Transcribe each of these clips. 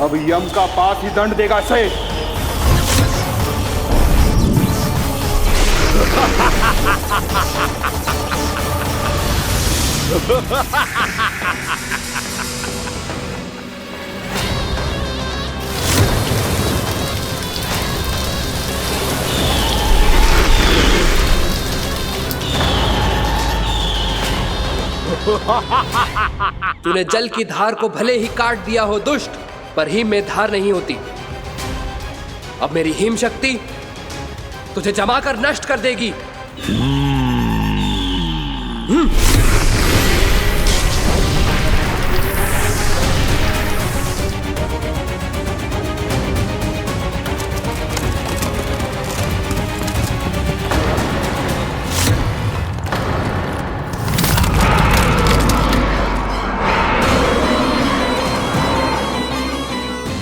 अब यम का पास ही दंड देगा इसे। तूने जल की धार को भले ही काट दिया हो दुष्ट, पर हिम में धार नहीं होती। अब मेरी हिम शक्ति तुझे जमाकर नष्ट कर देगी।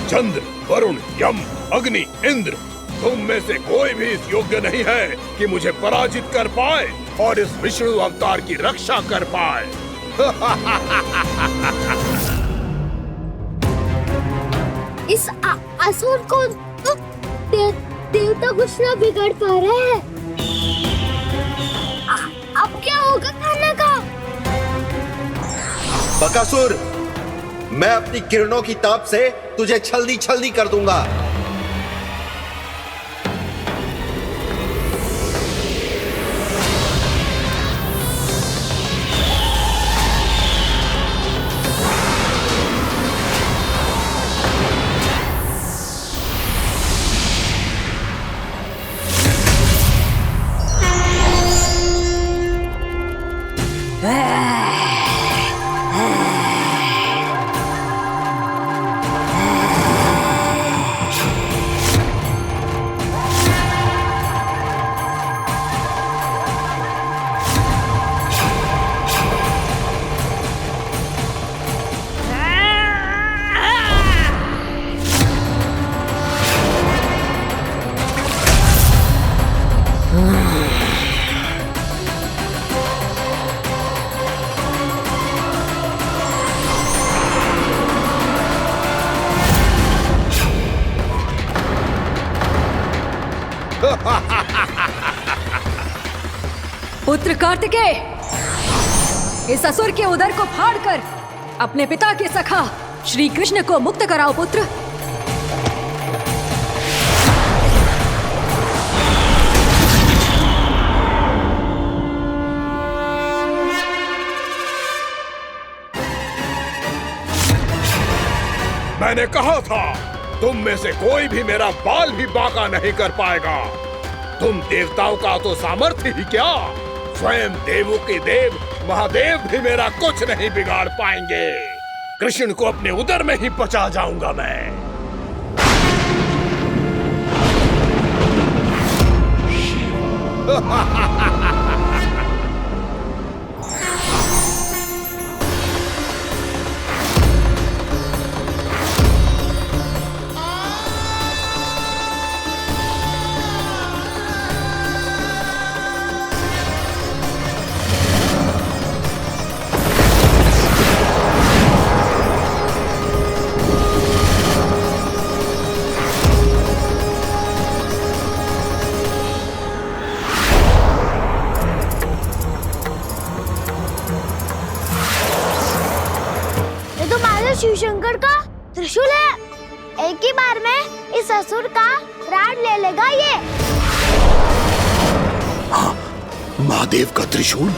चंद्र, वरुण, यम, अग्नि, इंद्र, तुम में से कोई भी इस योग्य नहीं है कि मुझे पराजित कर पाए और इस विष्णु अवतार की रक्षा कर पाए। इस असुर को देवता कुछ ना बिगाड़ पा रहे हैं। अब क्या होगा खाना का? बकासुर, मैं अपनी किरणों की ताप से तुझे छल्दी छल्दी कर दूंगा। पुत्र कार्तिकेय, इस असुर के उदर को फाड़कर अपने पिता के सखा श्री कृष्ण को मुक्त कराओ पुत्र। मैंने कहा था, तुम में से कोई भी मेरा बाल भी बांका नहीं कर पाएगा। तुम देवताओं का तो सामर्थ्य ही क्या, स्वयं देवों के देव महादेव भी मेरा कुछ नहीं बिगाड़ पाएंगे। कृष्ण को अपने उदर में ही पचा जाऊंगा मैं। शिव शंकर का त्रिशूल है। एक ही बार में इस असुर का प्राण ले लेगा ये। हाँ, महादेव का त्रिशूल।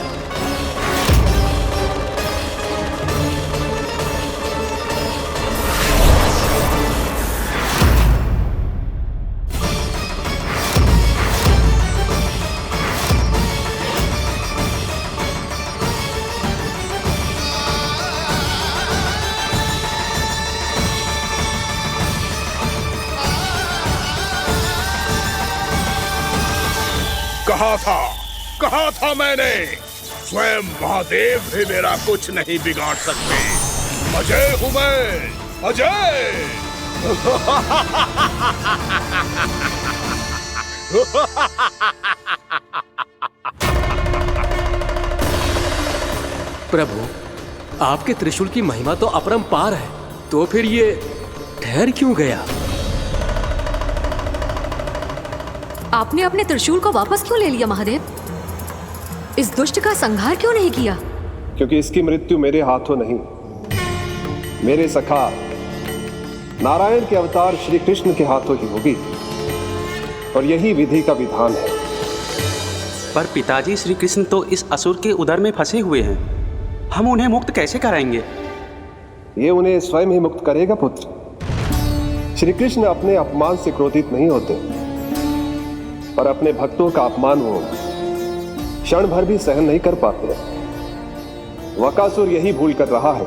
कहा था मैंने, स्वयं महादेव भी मेरा कुछ नहीं बिगाड़ सकते। अजय हूं मैं, अजय। प्रभु, आपके त्रिशूल की महिमा तो अपरंपार है, तो फिर ये ठहर क्यों गया? आपने अपने त्रिशूल को वापस क्यों ले लिया महादेव? इस दुष्ट का संहार क्यों नहीं किया? क्योंकि इसकी मृत्यु मेरे हाथों नहीं, मेरे सखा नारायण के अवतार श्री कृष्ण के हाथों ही होगी, और यही विधि का विधान है। पर पिताजी, श्री कृष्ण तो इस असुर के उदर में फंसे हुए हैं, हम उन्हें मुक्त कैसे कराएंगे? ये उन्हें स्वयं ही मुक्त करेगा पुत्र। श्री कृष्ण अपने अपमान से क्रोधित नहीं होते, पर अपने भक्तों का अपमान वो क्षण भर भी सहन नहीं कर पाते। वकासुर यही भूल कर रहा है,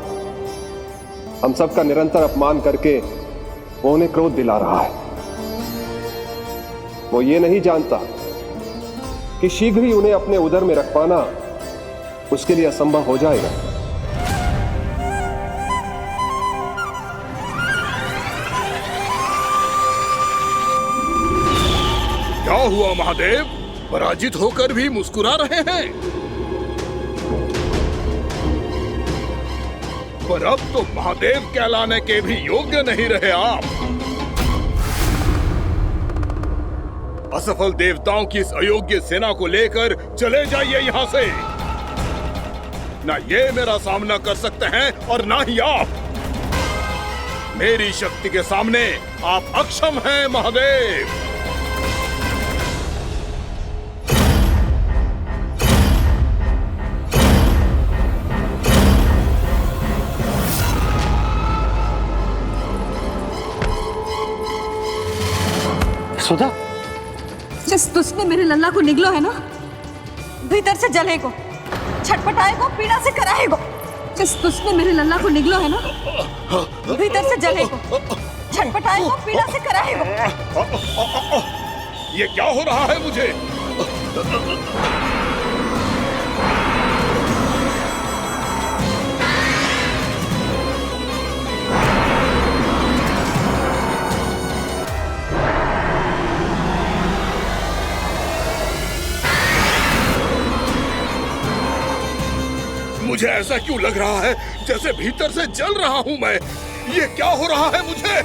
हम सबका निरंतर अपमान करके वो उन्हें क्रोध दिला रहा है। वो ये नहीं जानता कि शीघ्र ही उन्हें अपने उदर में रख पाना उसके लिए असंभव हो जाएगा। क्या हुआ महादेव? पराजित होकर भी मुस्कुरा रहे हैं। पर अब तो महादेव कहलाने के भी योग्य नहीं रहे आप। असफल देवताओं की इस अयोग्य सेना को लेकर चले जाइए यहाँ से। ना ये मेरा सामना कर सकते हैं और ना ही आप। मेरी शक्ति के सामने आप अक्षम हैं महादेव। सुधा, जिस दुष्ट ने मेरे लल्ला को निगलो है ना, भीतर से जलेगो, छटपटाएगो, पीड़ा से कराएगो। जिस दुष्ट ने मेरे लल्ला को निगलो है ना, भीतर से जलेगो, छटपटाएगो, पीड़ा से कराएगो। ये क्या हो रहा है मुझे? मुझे ऐसा क्यों लग रहा है जैसे भीतर से जल रहा हूं मैं? ये क्या हो रहा है मुझे?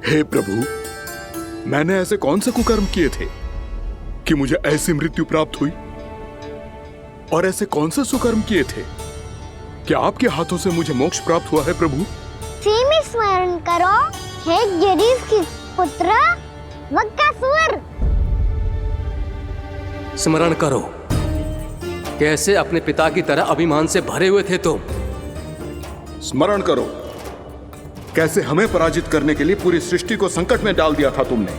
हे प्रभु, मैंने ऐसे कौन से कुकर्म किए थे कि मुझे ऐसी मृत्यु प्राप्त हुई? और ऐसे कौन से सुकर्म किए थे? क्या आपके हाथों से मुझे मोक्ष प्राप्त हुआ है प्रभु? में स्मरण करो, हे गिरीश की पुत्र वक्कासुर। स्मरण करो, कैसे अपने पिता की तरह अभिमान से भरे हुए थे तुम। स्मरण करो, कैसे हमें पराजित करने के लिए पूरी सृष्टि को संकट में डाल दिया था तुमने,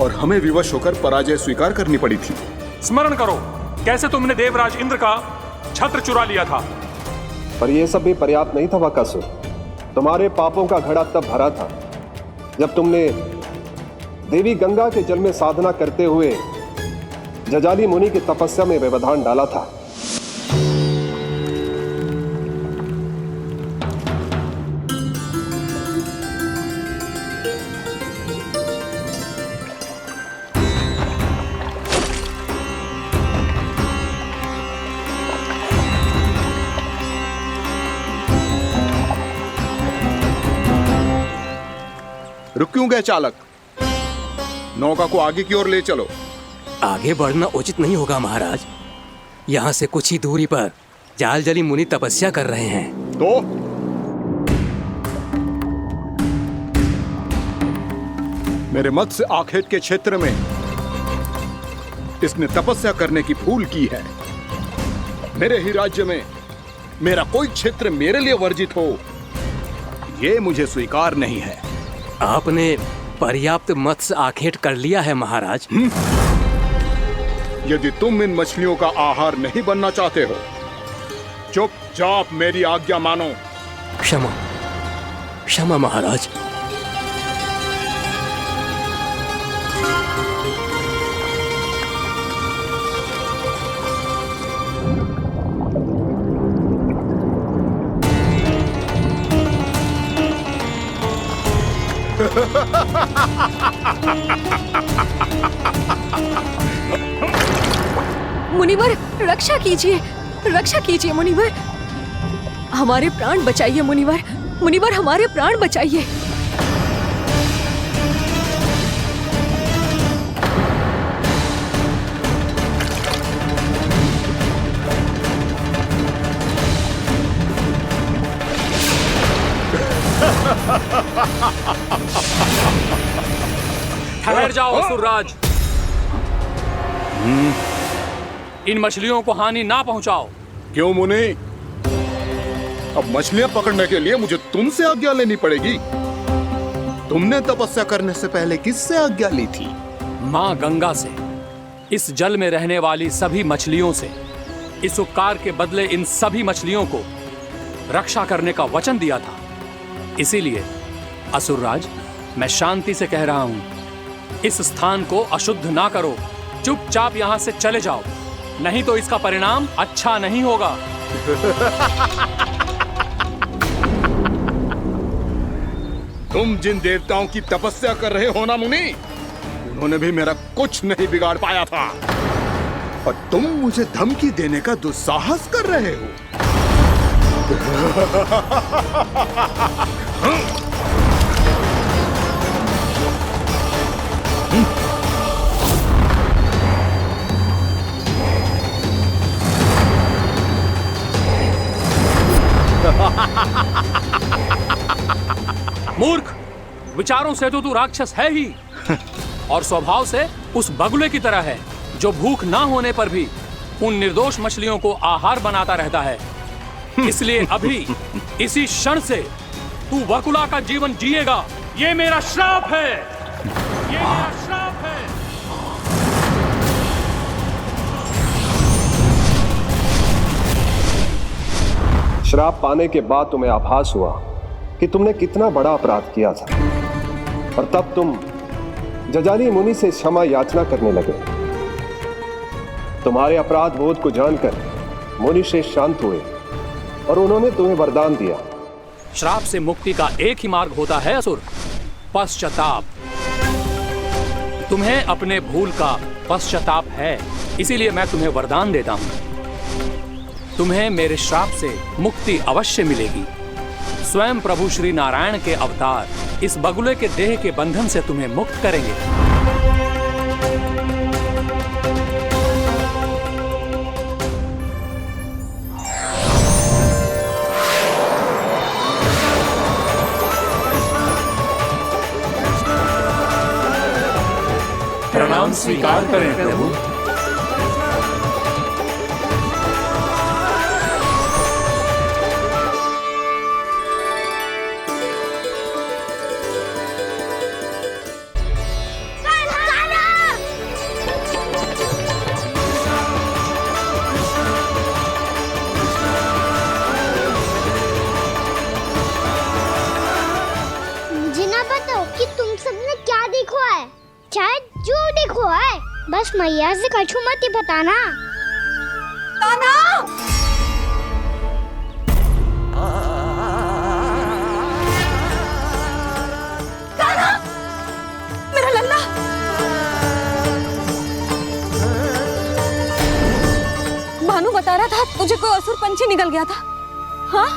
और हमें विवश होकर पराजय स्वीकार करनी पड़ी थी। स्मरण करो, कैसे तुमने देवराज इंद्र का छत्र चुरा लिया था। पर यह सब भी पर्याप्त नहीं था वक्कासुर। तुम्हारे पापों का घड़ा तब भरा था जब तुमने देवी गंगा के जल में साधना करते हुए जजाली मुनि की तपस्या में व्यवधान डाला था। रुक क्यों गए चालक? नौका को आगे की ओर ले चलो। आगे बढ़ना उचित नहीं होगा महाराज। यहाँ से कुछ ही दूरी पर जालजली मुनि तपस्या कर रहे हैं। तो मेरे मत्स्य आखेट के क्षेत्र में इसने तपस्या करने की भूल की है। मेरे ही राज्य में मेरा कोई क्षेत्र मेरे लिए वर्जित हो, यह मुझे स्वीकार नहीं है। आपने पर्याप्त मत्स्य आखेट कर लिया है महाराज। यदि तुम इन मछलियों का आहार नहीं बनना चाहते हो, चुपचाप मेरी आज्ञा मानो। क्षमा, क्षमा महाराज। मुनिवर, रक्षा कीजिए, रक्षा कीजिए मुनिवर। हमारे प्राण बचाइए मुनिवर, मुनिवर हमारे प्राण बचाइए। ठहर जाओ असुरराज। इन मछलियों को हानि ना पहुंचाओ। क्यों मुनि? अब मछलियां पकड़ने के लिए मुझे तुमसे आज्ञा लेनी पड़ेगी। तुमने तपस्या करने से पहले किससे आज्ञा ली थी? मां गंगा से, इस जल में रहने वाली सभी मछलियों से। इस उपकार के बदले इन सभी मछलियों को रक्षा करने का वचन दिया था। इसीलिए असुरराज, मैं शांति से कह रहा हूं, इस स्थान को अशुद्ध ना करो। चुपचाप यहां से चले जाओ, नहीं तो इसका परिणाम अच्छा नहीं होगा। तुम जिन देवताओं की तपस्या कर रहे हो ना मुनि, उन्होंने भी मेरा कुछ नहीं बिगाड़ पाया था, और तुम मुझे धमकी देने का दुस्साहस कर रहे हो। मूर्ख, विचारों से तो तू राक्षस है ही, और स्वभाव से उस बगुले की तरह है जो भूख ना होने पर भी उन निर्दोष मछलियों को आहार बनाता रहता है। इसलिए अभी इसी क्षण से तू बगुला का जीवन जिएगा। ये मेरा श्राप है, ये मेरा श्राप है। श्राप पाने के बाद तुम्हें आभास हुआ कि तुमने कितना बड़ा अपराध किया था, और तब तुम जजाली मुनि से क्षमा याचना करने लगे। तुम्हारे अपराध बोध को जानकर मुनि श्रेष्ठ शांत हुए और उन्होंने तुम्हें वरदान दिया। श्राप से मुक्ति का एक ही मार्ग होता है असुर, पश्चाताप। तुम्हें अपने भूल का पश्चाताप है, इसीलिए मैं तुम्हें वरदान देता हूं। तुम्हें मेरे श्राप से मुक्ति अवश्य मिलेगी। स्वयं प्रभु श्री नारायण के अवतार इस बगुले के देह के बंधन से तुम्हें मुक्त करेंगे। स्वीकार करें प्रभु। मुझे ना पता कि तुम सबने क्या देखो है, शायद जो देखो है, बस मैया से कछु मत ही बताना। कान्हा! कान्हा! मेरा लल्ला! भानु बता रहा था तुझे कोई असुर पंछी निकल गया था। हाँ?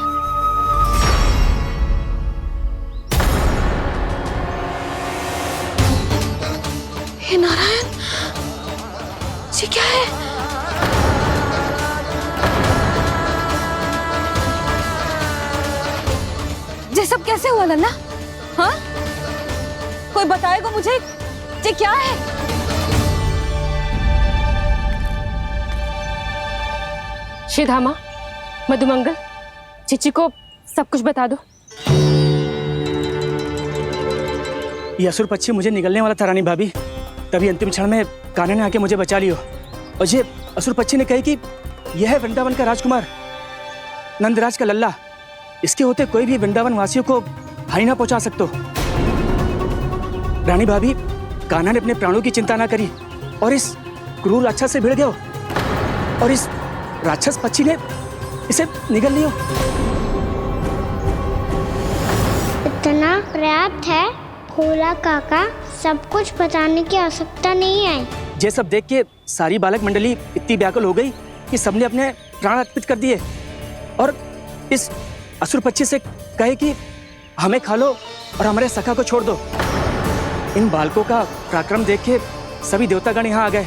हे नारायण, ये क्या है? ये सब कैसे हुआ लल्ला? हाँ? कोई बताएगा मुझे ये क्या है? श्रीधामा, मधुमंगल, चिची को सब कुछ बता दो। ये असुर पक्षी मुझे निगलने वाला था रानी भाभी, तभी अंतिम क्षण में कान्हा ने आके मुझे बचा लियो। और ये असुर पक्षी ने कही कि यह है वृंदावन का राजकुमार, नंदराज का लल्ला। इसके होते कोई भी वृंदावन वासियों को हानि ना पहुंचा सकते। रानी भाभी, कान्हा ने अपने प्राणों की चिंता ना करी और इस क्रूर राक्षस से भिड़ गयो और इस राक्षस पक्षी ने इसे निगल लियो। इतना पर्याप्त है, भोला काका, सब कुछ बताने की आवश्यकता नहीं है। ये सब देख के सारी बालक मंडली इतनी व्याकुल हो गई कि सबने अपने प्राण अर्पित कर दिए और इस असुर पक्षी से कहे कि हमें खा लो और हमारे सखा को छोड़ दो। इन बालकों का पराक्रम देख के सभी देवतागण यहाँ आ गए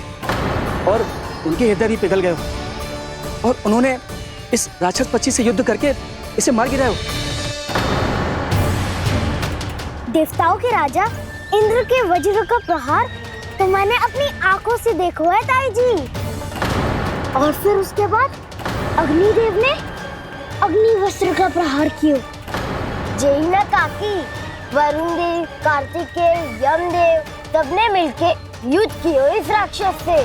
और उनके हृदय भी पिघल गए और उन्होंने इस राक्षस पक्षी से युद्ध करके इसे मार गिराया। देवताओं के राजा इंद्र के वज्र का प्रहार तो मैंने अपनी आंखों से देखा है ताई जी। और फिर उसके बाद अग्निदेव ने अग्निवस्त्र का प्रहार किया। जय न काकी, वरुण देव, कार्तिकेय, यमदेव सबने मिलके युद्ध किया इस राक्षस से।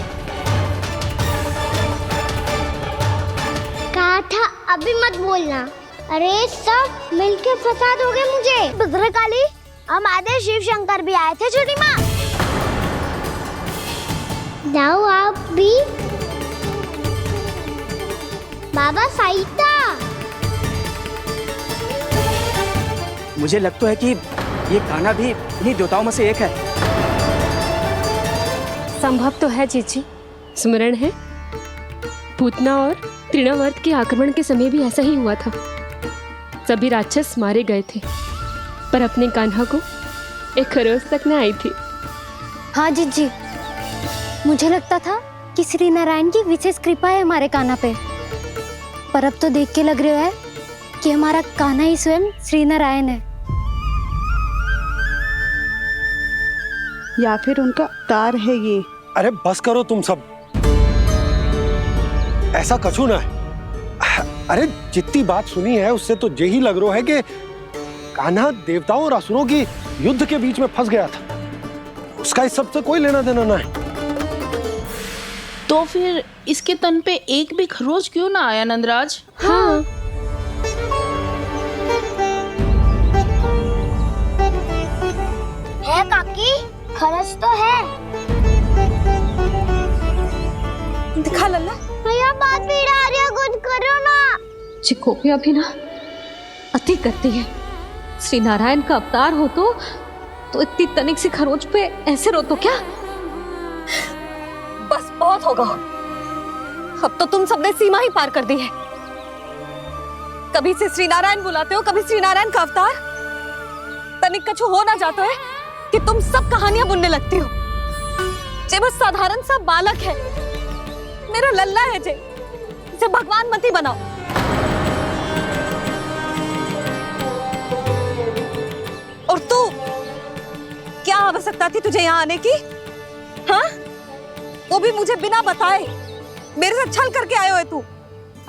कहा था अभी मत बोलना। अरे सब मिलके फंसा दोगे मुझे। भद्रकाली, हमारे शिव शंकर भी आए थे छोटी माँ। जाओ आप भी। बाबा साईता, मुझे लगता है कि ये कान्हा भी इन्हीं देवताओं में से एक है। संभव तो है चीची। स्मरण है, पूतना और तृणावर्त के आक्रमण के समय भी ऐसा ही हुआ था। सभी राक्षस मारे गए थे, पर अपने कान्हा को एक खरोच तक न आई थी। हाँ जीजी, मुझे लगता था कि श्री नारायण की विशेष कृपा है हमारे कान्हा पे, पर अब तो देख के लग रहा है कि हमारा कान्हा ही स्वयं श्री नारायण है। या फिर उनका अवतार है ये। अरे बस करो तुम सब, ऐसा कछु ना है। अरे जितनी बात सुनी है उससे तो यही लग रहा है कि कान्हा देवताओं और असुरों की युद्ध के बीच में फंस गया था। उसका इस सब से कोई लेना देना ना है। तो फिर इसके तन पे एक भी खरोच क्यों ना आया नंदराज? हाँ, है काकी, खरच तो है। दिखा लल्ला। भैया बात पीड़ा आ रही है, कुछ करो ना। चिकोपिया भी ना अति करती है। श्री नारायण का अवतार हो तो इतनी तनिक सी खरोच पे ऐसे रो तो क्या? बस बहुत होगा। अब तो तुम सबने सीमा ही पार कर दी है। कभी से श्री नारायण बुलाते हो, कभी श्री नारायण का अवतार। तनिक कछु हो ना जाता है कि तुम सब कहानियां बुनने लगती हो। जे बस साधारण सा बालक है, मेरा लल्ला है जे, इसे भगवान मत ही बनाओ। और तू, क्या आवश्यकता थी तुझे यहाँ आने की? हाँ, वो भी मुझे बिना बताए। मेरे साथ छल करके आए हो तू।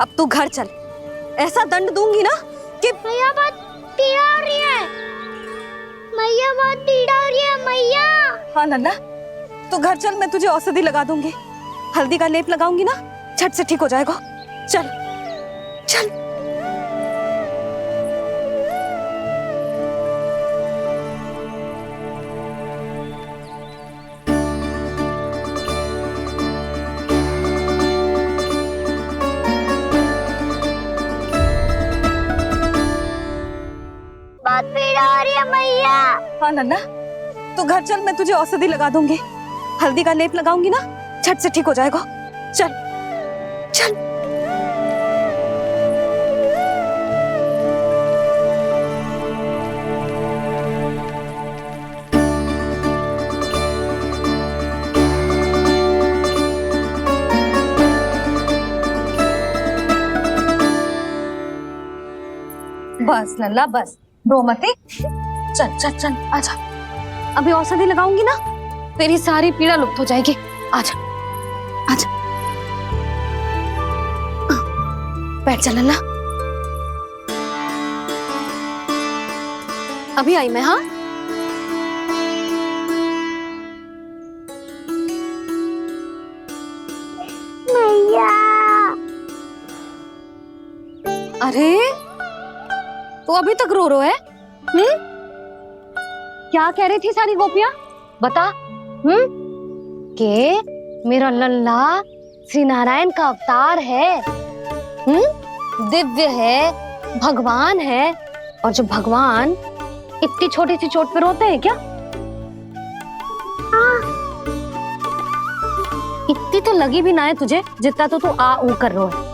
अब तू घर चल, ऐसा दंड दूंगी ना कि मैया बहुत पीड़ा हो रही है, मैया बहुत पीड़ा हो रही है मैया। हाँ नन्ना, तू घर चल, मैं तुझे औषधि लगा दूंगी, हल्दी का लेप लगाऊंगी ना, झट से ठीक हो जाएगा। चल चल। बहुत पीड़ा हो रही है मैया। हाँ नन्ना, तू घर चल, मैं तुझे औषधि लगा दूंगी, हल्दी का लेप लगाऊंगी ना, झट से ठीक हो जाएगा। चल चल। बस लल्ला बस, रो मत। चल चल चल, आजा। अभी औषधि लगाऊंगी ना, तेरी सारी पीड़ा लुप्त हो जाएगी। आजा आजा, बैठ जा लल्ला। अभी आई मैं। हाँ मैया। अरे तू अभी तक रो रो है? क्या कह रही थी सारी गोपियां? बता। के मेरा लल्ला श्री नारायण का अवतार है, दिव्य है, भगवान है। और जो भगवान इतनी छोटी सी चोट पे रोते हैं क्या? इतनी तो लगी भी ना है तुझे जितना तो तू आ ऊ कर रो है।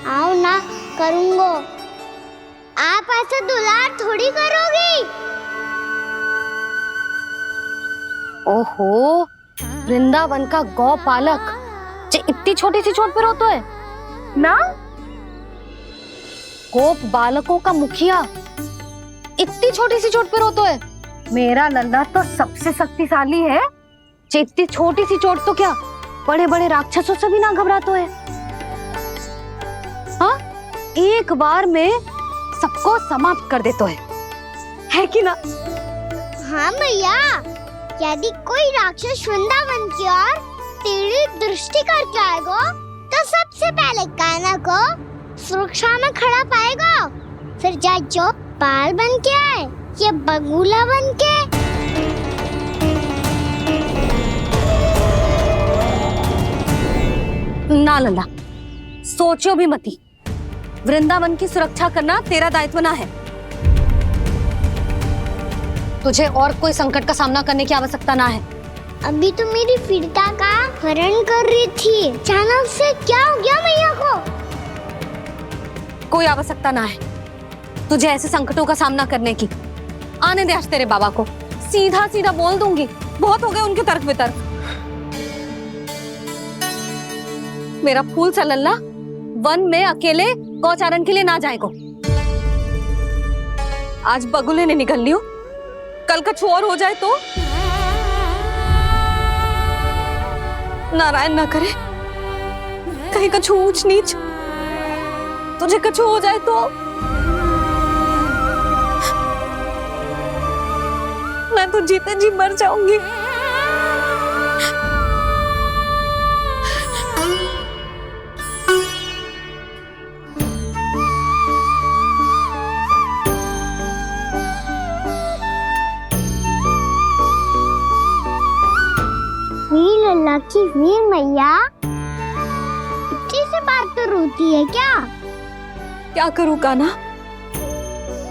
आओ ना करूंगो, आप ऐसा दुलार थोड़ी करोगी। ओहो, वृंदावन का गौपालक जो इतनी छोटी सी चोट पे रोता है ना, गोप बालकों का मुखिया इतनी छोटी सी चोट पे रोता है। मेरा लल्ला तो सबसे शक्तिशाली है, इतनी छोटी सी चोट तो क्या बड़े बड़े राक्षसों से भी ना घबराता है। हाँ, एक बार में सबको समाप्त कर देता है कि ना? हाँ मैया, यदि कोई राक्षस वृंदावन की ओर तेरी दृष्टि करके आएगा तो सबसे पहले कान्हा को सुरक्षा में खड़ा पाएगा, फिर चाहे जो बाल बन के आए या बगुला बन के। ना लल्ला, सोचो भी मती, वृंदावन की सुरक्षा करना तेरा दायित्व ना है। तुझे और कोई संकट का सामना करने की आवश्यकता ना है। अभी तो मेरी पीड़िता का हरण कर रही थी, अचानक से क्या हो गया मैया को? कोई आवश्यकता ना है तुझे ऐसे संकटों का सामना करने की। आने दे आज तेरे बाबा को, सीधा सीधा बोल दूंगी, बहुत हो गए उनके तर्क वितर्क। मेरा फूल सा लल्ला वन में अकेले गौचारण के लिए ना जाएगो। आज बगुले ने निकल लियो, कल का छोर हो जाए तो नारायण ना करे, कहीं कछु ऊंच नीच तुझे कछु हो जाए तो मैं तो जीते जी मर जाऊंगी। वीर लल्ला की वीर मैया इतनी से बात तो रोती है क्या? क्या करूं कान्हा,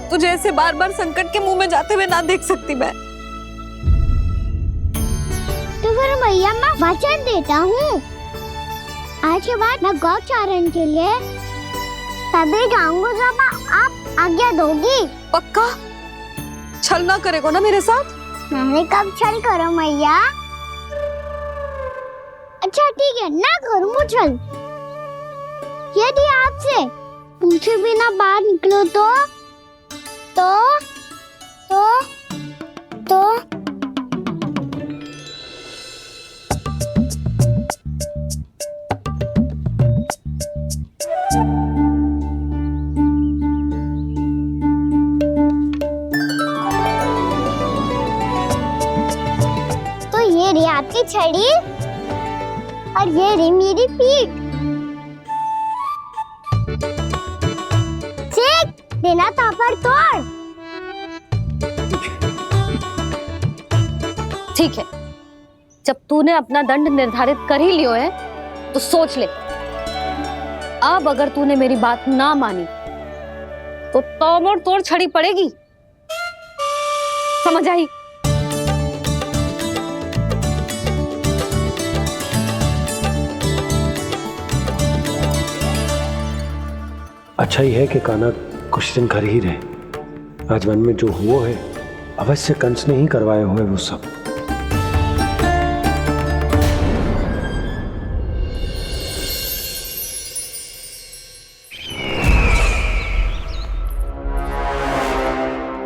तुझे ऐसे बार बार संकट के मुंह में जाते हुए ना देख सकती मैं। तो फिर मैया मैं वचन देता हूँ, आज के बाद मैं गौचारण के लिए तभी जाऊंगा जब आप आज्ञा दोगी। पक्का? छल ना करेगा ना मेरे साथ? मैंने कब छल करो मैया? अच्छा ठीक है, ना करूंगा छल। यदि आपसे पूछे बिना बाहर निकलो तो ये रही आपकी छड़ी और ये रही मेरी पीठ। चेक बिना तापर तोड़। ठीक है, जब तूने अपना दंड निर्धारित कर ही लियो है तो सोच ले, अब अगर तूने मेरी बात ना मानी तो तोड़ तोड़ छड़ी पड़ेगी, समझ आई? अच्छा ही है कि कान्हा कुछ दिन घर ही रहे। आज वन में जो हुआ है अवश्य कंस ने ही करवाए हुए वो सब।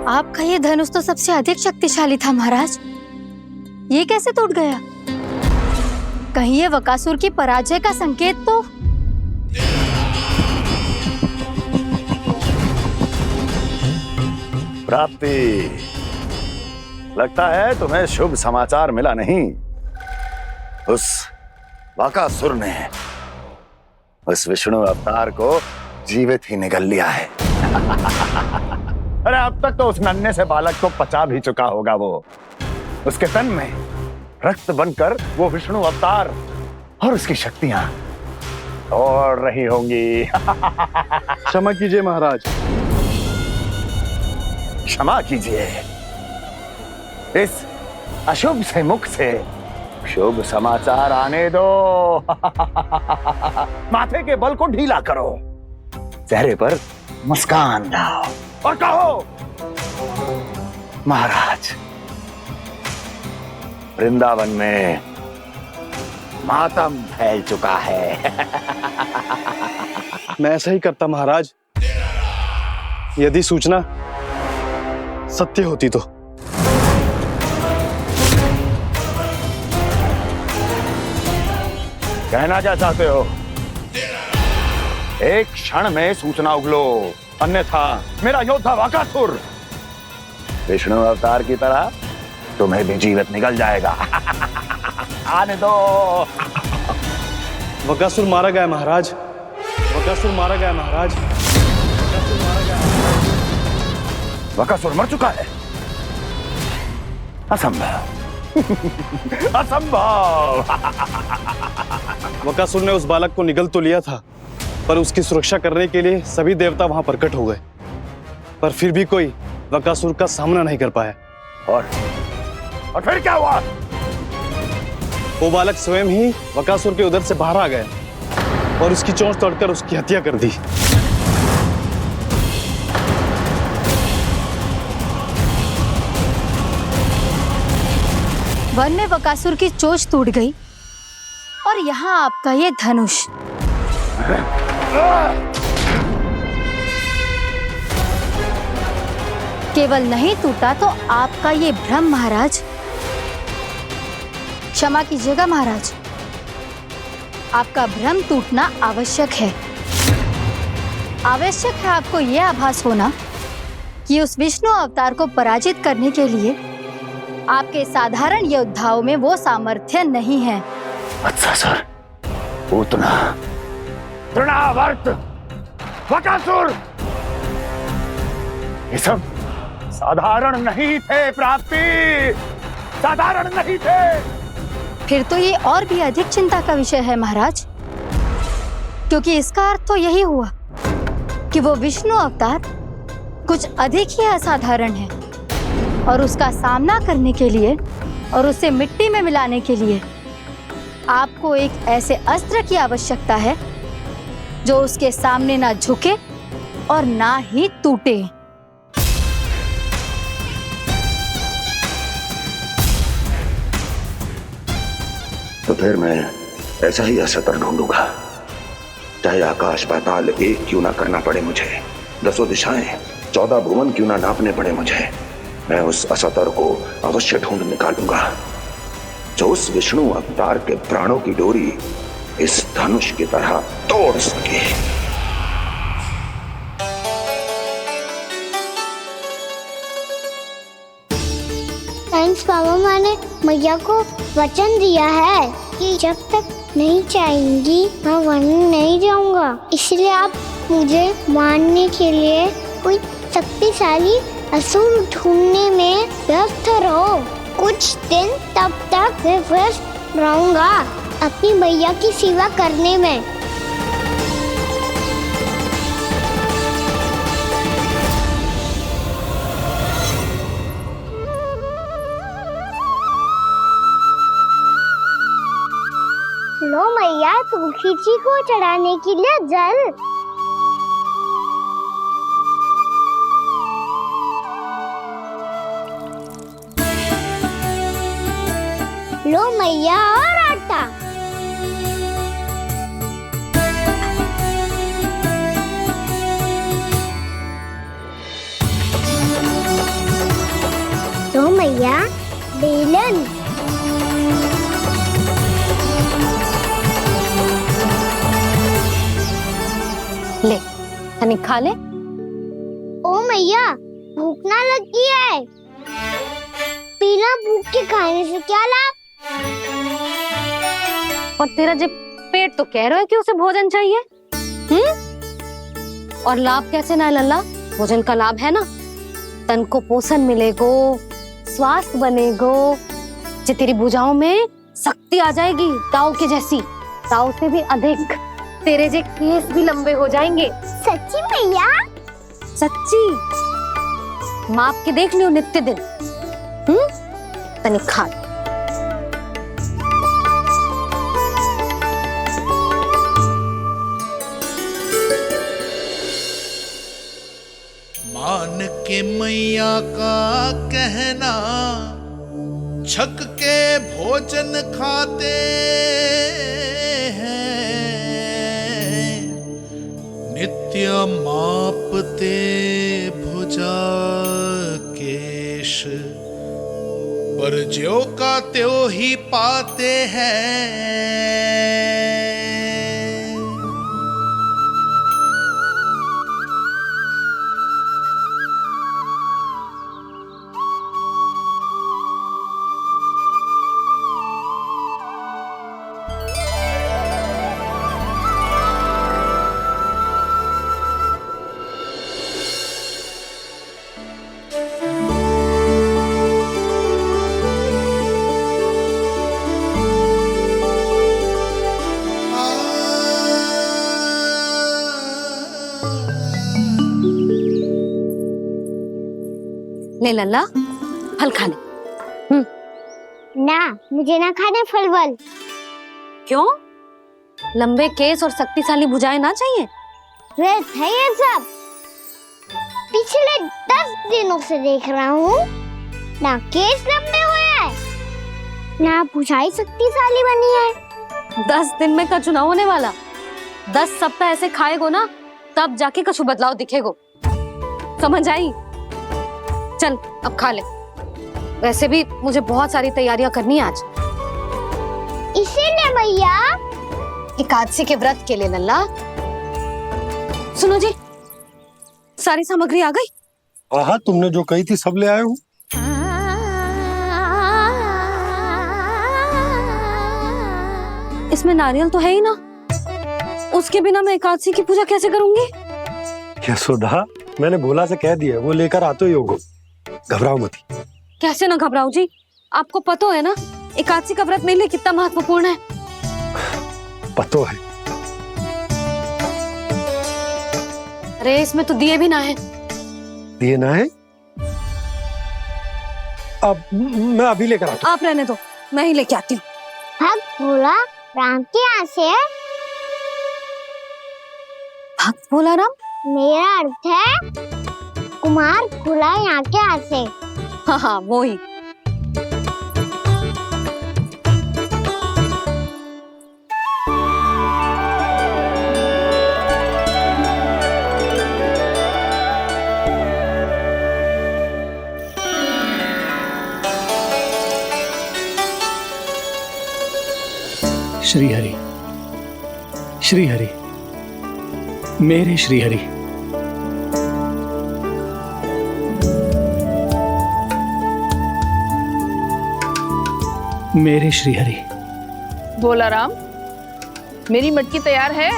आपका ये धनुष तो सबसे अधिक शक्तिशाली था महाराज, ये कैसे टूट गया? कहीं ये बकासुर की पराजय का संकेत तो? प्राप्ति, लगता है तुम्हें शुभ समाचार मिला नहीं। उस बकासुर ने उस विष्णु अवतार को जीवित ही निगल लिया है। अरे अब तक तो उस नन्हे से बालक को पचा भी चुका होगा वो। उसके तन में रक्त बनकर वो विष्णु अवतार और उसकी शक्तियां दौड़ रही होंगी। क्षमा कीजिए महाराज। क्षमा कीजिए, इस अशुभ से मुख से शुभ समाचार आने दो। माथे के बल को ढीला करो, चेहरे पर मुस्कान लाओ और कहो, महाराज, वृंदावन में मातम फैल चुका है। मैं ऐसा ही करता महाराज, यदि सूचना सत्य होती तो। कहना क्या चाहते हो? एक क्षण में सूचना उगलो, अन्यथा मेरा योद्धा बकासुर विष्णु अवतार की तरह तुम्हें भी जीवित निकल जाएगा। आने दो। बकासुर मारा गया महाराज, बकासुर मारा गया महाराज, बकासुर मारा गया। बकासुर मर चुका है? असंभव। असंभव। बकासुर ने उस बालक को निगल तो लिया था, पर उसकी सुरक्षा करने के लिए सभी देवता वहां प्रकट हो गए, पर फिर भी कोई बकासुर का सामना नहीं कर पाया। और फिर क्या हुआ? वो बालक स्वयं ही बकासुर के उदर से बाहर आ गया और उसकी चोंच तोड़कर उसकी हत्या कर दी। वन में बकासुर की चोंच टूट गई और यहाँ आपका ये धनुष। केवल नहीं टूटा तो आपका ये भ्रम महाराज। क्षमा कीजिएगा महाराज, आपका भ्रम टूटना आवश्यक है। आवश्यक है आपको यह आभास होना कि उस विष्णु अवतार को पराजित करने के लिए आपके साधारण योद्धाओं में वो सामर्थ्य नहीं है। अच्छा सर, पूतना, तृणावर्त, बकासुर, ये सब साधारण नहीं थे प्राप्ति, साधारण नहीं थे। फिर तो ये और भी अधिक चिंता का विषय है महाराज, क्योंकि इसका अर्थ तो यही हुआ कि वो विष्णु अवतार कुछ अधिक ही असाधारण है और उसका सामना करने के लिए और उसे मिट्टी में मिलाने के लिए आपको एक ऐसे अस्त्र की आवश्यकता है जो उसके सामने ना झुके और ना ही टूटे। तो फिर मैं ऐसा ही अस्त्र ढूंढूंगा, चाहे आकाश पाताल एक क्यों ना करना पड़े मुझे, 10 दिशाएं 14 भुवन क्यों ना नापने पड़े मुझे। मैं उस अस्त्र को अवश्य ढूंढ निकालूंगा जो उस विष्णु अवतार के प्राणों की डोरी इस धनुष की तरह तोड़ सके। थैंक्स मामा ने मैया को वचन दिया है कि जब तक नहीं चाहेंगी मैं वन नहीं जाऊंगा। इसलिए आप मुझे मारने के लिए कोई शक्तिशाली असुर ढूंढने में व्यस्त रहो। कुछ दिन तब तक मैं व्यस्त रहूंगा अपनी मैया की सेवा करने में। लो मैया तुलसी जी को चढ़ाने के लिए जल। लो मैया और आटा। लो मैया बेलन। ले तनी खा ले। ओ मैया भूख ना लगी है। बिना भूख के खाने से क्या लाभ? और तेरा जब पेट तो कह रहा है कि उसे भोजन चाहिए। और लाभ कैसे ना है लल्ला? भोजन का लाभ है ना, तन को पोषण मिलेगो, स्वास्थ्य बनेगो, जे तेरी भुजाओं में शक्ति आ जाएगी ताऊ के जैसी, ताऊ से भी अधिक। तेरे जे केस भी लंबे हो जाएंगे। सच्ची मैया? सच्ची। माप के देख लियो नित्य दिन। तनी खा। मान के मैया का कहना, छक के भोजन खाते हैं, नित्य मापते भुजा केश, पर ज्यो का त्यों ही पाते हैं। ले लल्ला फल खा ले। ना मुझे ना खाने फल वल। क्यों? लंबे केस और शक्तिशाली भुजाएं ना चाहिए? व्यर्थ है ये सब। पिछले 10 दिनों से देख रहा हूँ, ना केस लंबे हुए हैं, ना भुजाएं शक्तिशाली बनी है। 10 दिन में कछु ना होने वाला। 10 सप्ताह ऐसे खाएगो ना, तब जाके कछु बदलाव दिखेगो। समझ आई? चल अब खा ले। वैसे भी मुझे बहुत सारी तैयारियां करनी है आज। इसीलिए भैया एकादशी के व्रत के लिए लल्ला। सुनो जी, सारी सामग्री आ गई? हाँ, तुमने जो कही थी सब ले आए हूँ। इसमें नारियल तो है ही ना, उसके बिना मैं एकादशी की पूजा कैसे करूंगी? यशोदा, मैंने भोला से कह दिया, वो लेकर आते ही होगा। घबराओ मत। कैसे ना घबराओ जी, आपको पता है ना एकादशी का व्रत मेरे लिए कितना महत्वपूर्ण है। पतो है। अरे इसमें तो दिए भी ना है। दिए ना है? अब मैं अभी लेकर आता हूँ। आप रहने दो, मैं ही लेके आती हूँ। भक्त भोला राम के यहाँ से है? भक्त भोला राम? मेरा अर्थ है कुमार भोला यहाँ के यहाँ से। हाँ हाँ वो ही। श्री हरि, श्री हरि, मेरे श्री हरि। मेरे श्रीहरि। भोला राम, मेरी मटकी तैयार है?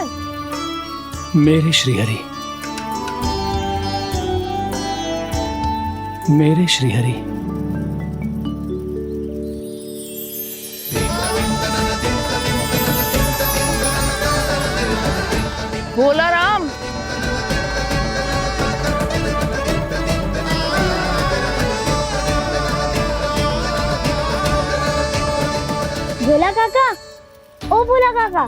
मेरे श्रीहरि। मेरे श्रीहरि। भोला राम, भोला काका, ओ भोला काका।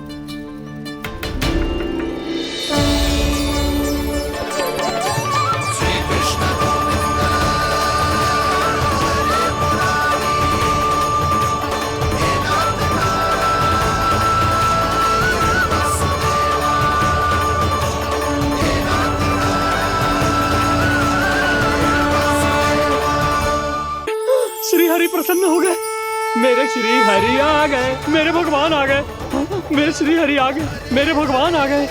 श्री हरि प्रसन्न हो गए। मेरे श्री हरि आ गए, मेरे भगवान आ गए। मेरे श्री हरि आ गए, मेरे भगवान आ गए।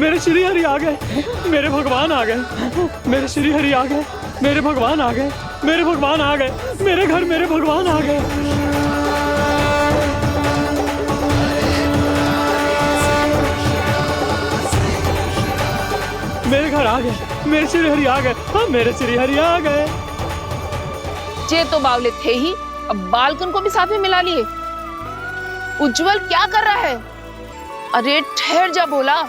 मेरे श्री हरि आ गए, मेरे भगवान आ गए। मेरे श्री हरि आ गए, मेरे भगवान आ गए। मेरे भगवान आ गए, मेरे घर मेरे भगवान आ गए। मेरे घर आ गए, मेरे श्री हरि आ गए। हाँ, मेरे श्री हरि आ गए। ये तो बावले थे ही, अब बालकन को भी साथ में मिला लिए। उज्जवल क्या कर रहा है? अरे ठहर जा भोला।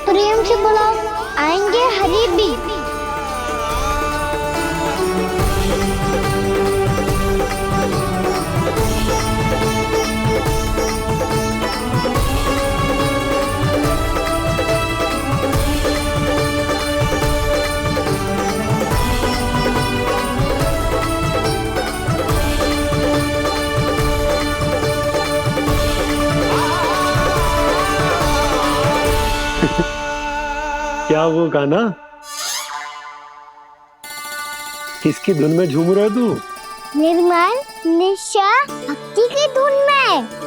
प्रेम से बुलाओ, आएंगे हरी भी। क्या वो गाना? किसकी धुन में झूम रहा तू? निर्मल निशा भक्ति की धुन में।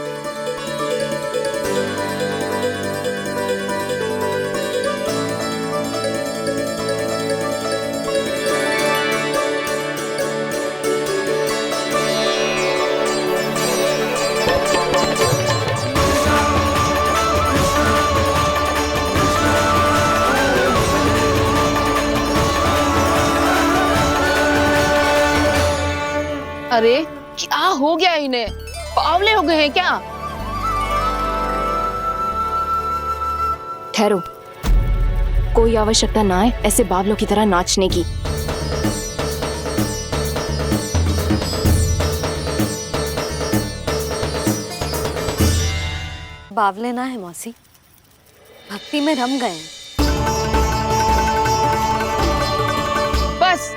अरे क्या हो गया इन्हें? बावले हो गए हैं क्या? ठहरो, कोई आवश्यकता ना है ऐसे बावलों की तरह नाचने की। बावले ना है मौसी, भक्ति में रम गए। बस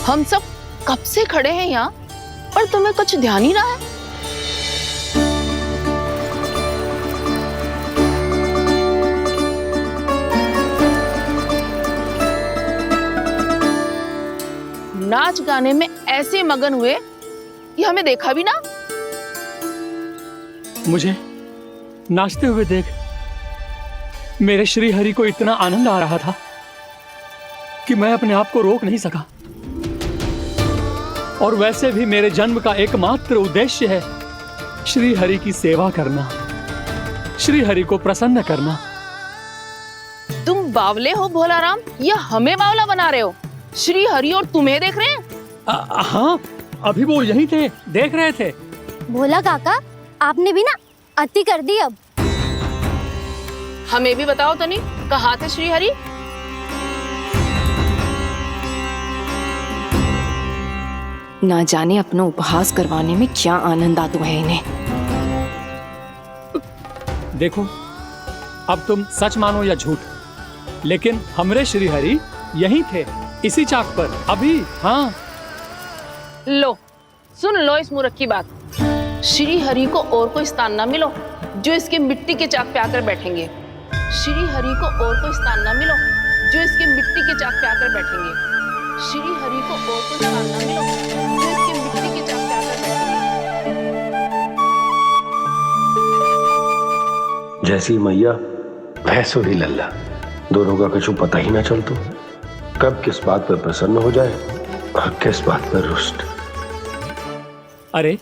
हम सब कब से खड़े हैं यहाँ, पर तुम्हें कुछ ध्यान ही ना है। नाच गाने में ऐसे मगन हुए कि हमें देखा भी ना। मुझे नाचते हुए देख मेरे श्री हरि को इतना आनंद आ रहा था कि मैं अपने आप को रोक नहीं सका। और वैसे भी मेरे जन्म का एकमात्र उद्देश्य है श्री हरि की सेवा करना, श्री हरि को प्रसन्न करना। तुम बावले हो भोला राम, या हमें बावला बना रहे हो? श्री हरि और तुम्हें देख रहे हैं? हाँ, अभी वो यहीं थे, देख रहे थे। भोला काका, आपने भी ना अति कर दी। अब हमें भी बताओ तनी, कहाँ थे श्री हरि? ना जाने अपना उपहास करवाने में क्या आनंद आता है इन्हें। देखो, अब तुम सच मानो या झूठ, लेकिन हमरे श्री हरि यहीं थे, इसी चाक पर अभी। हाँ लो सुन लो इस मूर्ख की बात। श्री हरि को और कोई स्थान ना मिलो जो इसके मिट्टी के चाक पे आकर बैठेंगे। श्री हरि को और कोई स्थान ना मिलो जो इसके मिट्टी के चाक पे आकर बैठेंगे। श्री हरि को और कोई स्थान ना मिलो जो इसके मिट्टी के चाक पे आकर बैठेंगे। जैसी मैया भैंसो ही लल्ला, दोनों का कुछ पता ही ना चलतो, कब किस बात पर प्रसन्न हो जाए और किस बात पर रुष्ट। अरे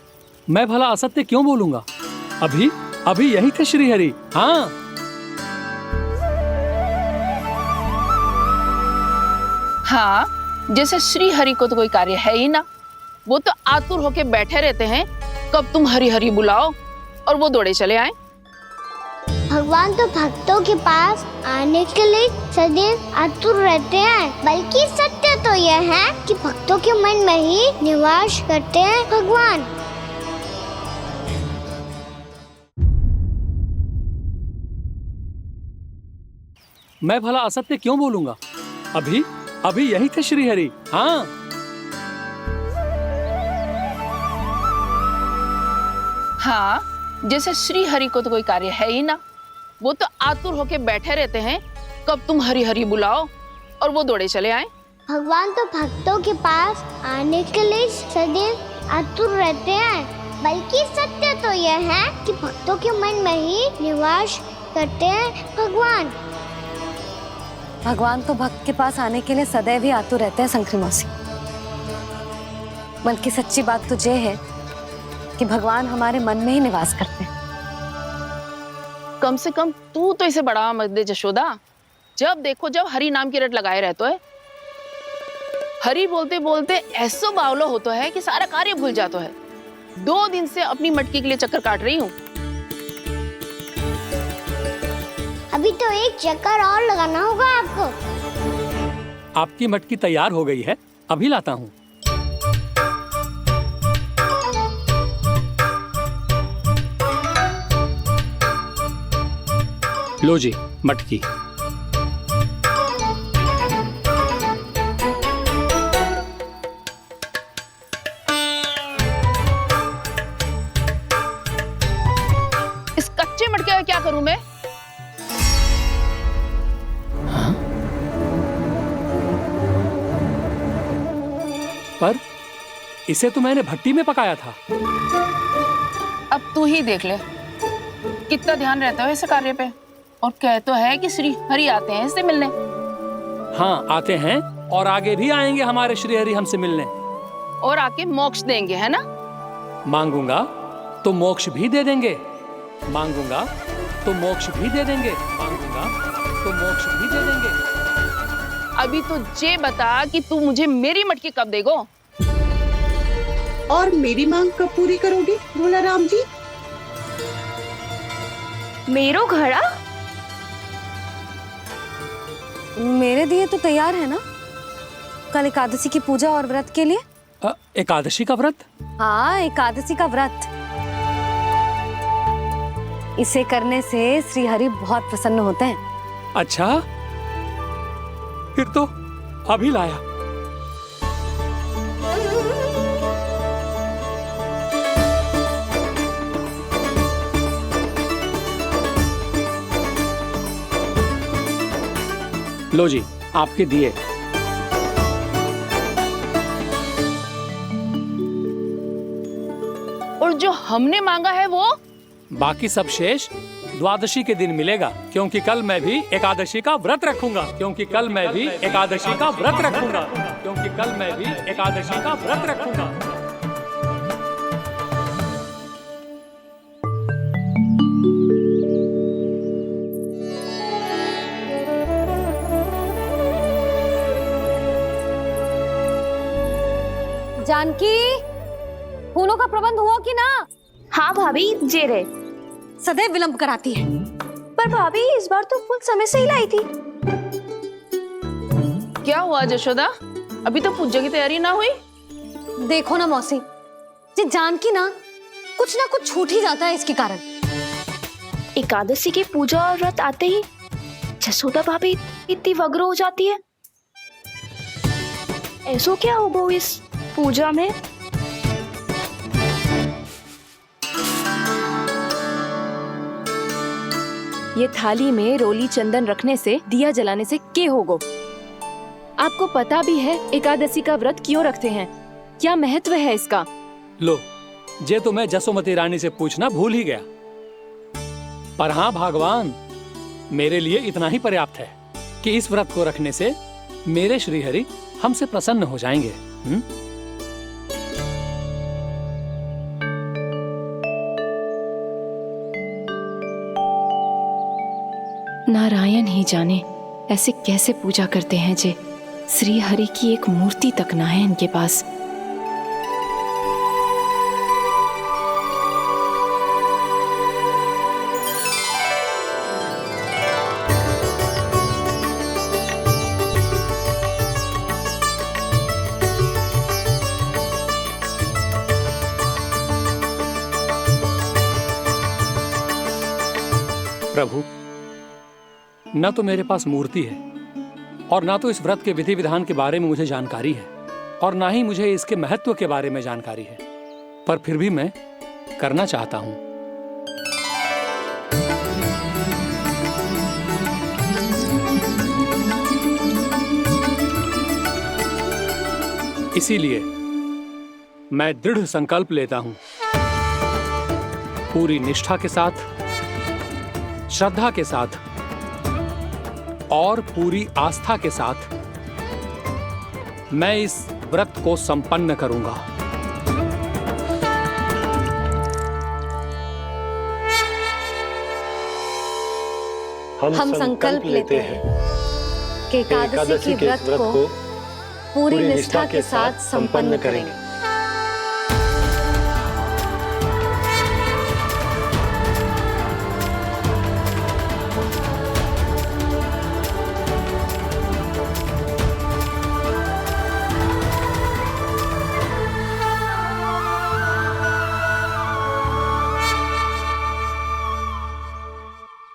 मैं भला असत्य क्यों बोलूंगा? अभी अभी यही थे श्री हरि। हाँ हाँ, जैसे श्री हरि को तो कोई कार्य है ही ना, वो तो आतुर होके बैठे रहते हैं कब तुम हरि हरि बुलाओ और वो दौड़े चले आए। भगवान तो भक्तों के पास आने के लिए सदैव आतुर रहते हैं, बल्कि सत्य तो यह है कि भक्तों के मन में ही निवास करते हैं भगवान। मैं भला असत्य क्यों बोलूंगा? अभी अभी यही थे श्री हरि। हाँ हाँ, जैसे श्री हरि को तो कोई कार्य है ही ना, वो तो आतुर होके बैठे रहते हैं कब तुम हरि हरि बुलाओ और वो दौड़े चले आए। भगवान तो भक्तों के पास आने के लिए सदैव आतुर रहते हैं, बल्कि सत्य तो यह है कि भक्तों के मन में ही निवास करते हैं भगवान। भगवान तो भक्त के पास आने के लिए सदैव ही आतुर रहते हैं शंकरी मौसी। बल्कि सच्ची बात तो ये है कि भगवान हमारे मन में ही निवास करते हैं। कम से कम तू तो इसे बढ़ावा मत दे जशोदा। जब देखो जब हरि नाम की रट लगाए रहते है। हरि बोलते बोलते ऐसो बावलो होता है कि सारा कार्य भूल जाता है। 2 दिन से अपनी मटकी के लिए चक्कर काट रही हूँ। अभी तो एक चक्कर और लगाना होगा आपको। आपकी मटकी तैयार हो गई है, अभी लाता हूँ। लो जी मटकी। इस कच्चे मटके का क्या करूं मैं? पर इसे तो मैंने भट्टी में पकाया था। अब तू ही देख ले कितना ध्यान रहता है इस कार्य पे। और कह तो है कि श्री हरि आते हैं इससे मिलने। हाँ आते हैं और आगे भी आएंगे हमारे श्री हरि हमसे मिलने। और आके मोक्ष देंगे, है ना? मांगूंगा तो मोक्ष भी दे देंगे, मांगूंगा तो मोक्ष भी दे देंगे, मांगूंगा तो मोक्ष भी दे देंगे। अभी तो ये बता कि तू मुझे मेरी मटकी कब देगो? और मेरी मांग कब पूरी करोगी भोला राम जी? मेरो घड़ा मेरे दिए तो तैयार है ना कल एकादशी की पूजा और व्रत के लिए। एकादशी का व्रत? हाँ, एकादशी का व्रत। इसे करने से श्री हरि बहुत प्रसन्न होते हैं। अच्छा, फिर तो अभी लाया। लो जी आपके दिए। और जो हमने मांगा है वो? बाकी सब शेष द्वादशी के दिन मिलेगा, क्योंकि कल मैं भी एकादशी का व्रत रखूंगा, क्योंकि कल मैं भी एकादशी का व्रत रखूंगा, क्योंकि कल मैं भी एकादशी का व्रत रखूंगा। जानकी, फूलों का प्रबंध हुआ कि ना? हाँ भाभी, जे रहे। सदैव विलंब कराती है। पर भाभी इस बार तो फूल समय से ही लाई थी। क्या हुआ जशोदा? अभी तो पूजा की तैयारी ना हुई? देखो ना मौसी, ये जानकी ना कुछ छूट ही जाता है इसके कारण। एकादशी की पूजा और व्रत आते ही जसोदा भाभी इतनी वग्र हो जाती है? ऐसो क्या होगा इस पूजा में? ये थाली में रोली चंदन रखने से, दिया जलाने से के होगो? आपको पता भी है एकादशी का व्रत क्यों रखते हैं? क्या महत्व है इसका? लो, जे तो मैं जसोमती रानी से पूछना भूल ही गया। पर हाँ भगवान, मेरे लिए इतना ही पर्याप्त है कि इस व्रत को रखने से मेरे श्रीहरि हमसे प्रसन्न हो जाएंगे। नारायण ही जाने ऐसे कैसे पूजा करते हैं जे श्री हरि की एक मूर्ति तक ना है इनके पास। प्रभु, न तो मेरे पास मूर्ति है और ना तो इस व्रत के विधि विधान के बारे में मुझे जानकारी है और ना ही मुझे इसके महत्व के बारे में जानकारी है, पर फिर भी मैं करना चाहता हूं। इसीलिए मैं दृढ़ संकल्प लेता हूं, पूरी निष्ठा के साथ, श्रद्धा के साथ और पूरी आस्था के साथ मैं इस व्रत को संपन्न करूंगा। हम संकल्प लेते हैं कि एकादशी के व्रत को पूरी निष्ठा के साथ संपन्न करेंगे।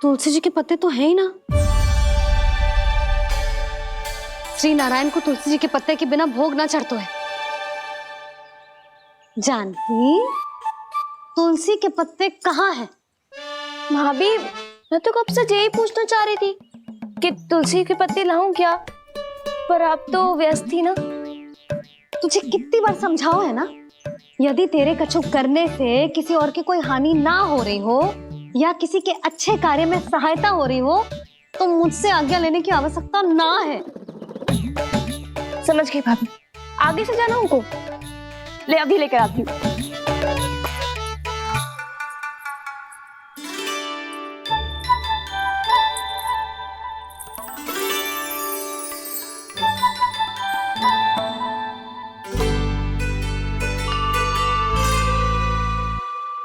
तुलसी जी के पत्ते तो हैं ही ना। श्री नारायण को तुलसी जी के पत्ते के बिना भोग ना चढ़तो है। जानकी, तुलसी के पत्ते कहाँ हैं? भाभी, मैं तो कब से यही पूछना चाह रही थी कि तुलसी के पत्ते लाऊं क्या, पर आप तो व्यस्त थी ना। तुझे कितनी बार समझाओ है ना, यदि तेरे कछु करने से किसी और की कोई हानि ना हो रही हो या किसी के अच्छे कार्य में सहायता हो रही हो तो मुझसे आज्ञा लेने की आवश्यकता ना है। समझ गई भाभी, आगे से जाना उनको। ले अभी लेकर आती हूँ।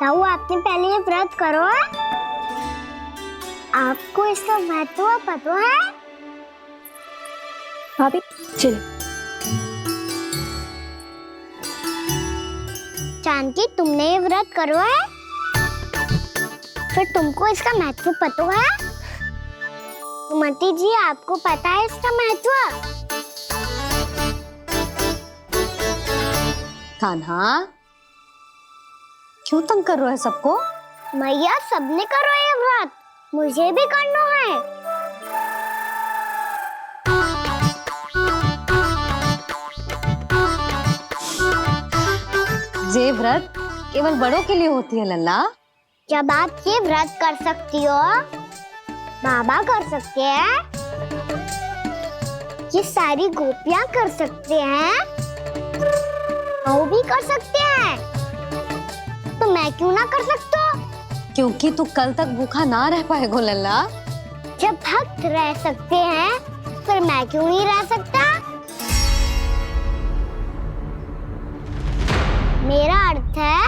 ताऊ, आपने पहले ये व्रत करो है? आपको इसका महत्व पता है? भाभी चल। जानकी, तुमने ये व्रत करो है? फिर तुमको इसका महत्व पता है? सुमति जी, आपको पता है इसका महत्व? कान्हा, क्यों तंग कर रहे हो सबको? मैया, सबने करो ये व्रत, मुझे भी करना है। ये व्रत केवल बड़ों के लिए होती है लल्ला। जब आप ये व्रत कर सकती हो, बाबा कर सकते हैं, ये सारी गोपियां कर सकते हैं, वो भी कर सकते हैं, तो मैं क्यों ना कर सकता? क्योंकि तू कल तक भूखा ना रह पाएगो लल्ला। जब भक्त रह सकते हैं, फिर मैं क्यों नहीं रह सकता? मेरा अर्थ है